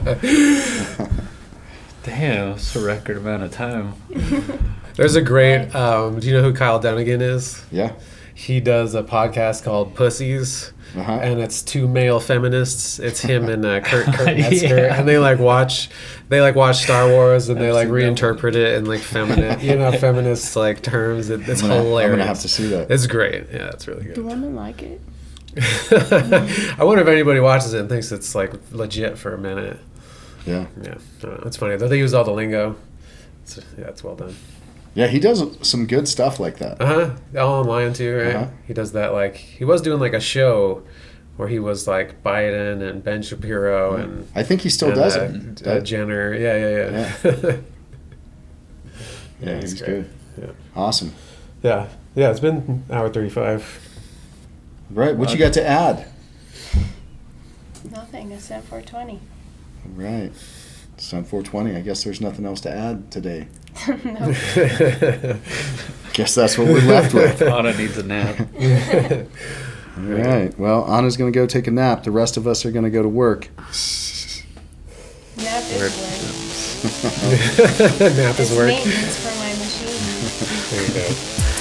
Damn, that's a record amount of time. There's a great, do you know who Kyle Dunnigan is? Yeah. He does a podcast called Pussies. Uh-huh. And it's two male feminists. It's him and Kurt Metzger, Yeah. and they watch Star Wars, and they I've seen reinterpret it in feminist terms. It's hilarious. I'm gonna have to see that. It's great. Yeah, it's really Do good. women like it? I wonder if anybody watches it and thinks it's legit for a minute. Yeah. Yeah, I don't know. It's funny. They use all the lingo. It's well done. Yeah, he does some good stuff like that. All online too, right? Uh-huh. He does that. He was doing a show where he was Biden and Ben Shapiro and I think he still does it. Jenner. Yeah. Yeah, he's great. good. Yeah. Awesome. Yeah. It's been hour 35. Right, what you got to add? Nothing. Ascent 420. Right. It's on 420. I guess there's nothing else to add today. No. Guess that's what we're left with. Anna needs a nap. All right. Well, Anna's going to go take a nap. The rest of us are going to go to work. Nap is work. Nap is It's work. maintenance for my machine. There you go.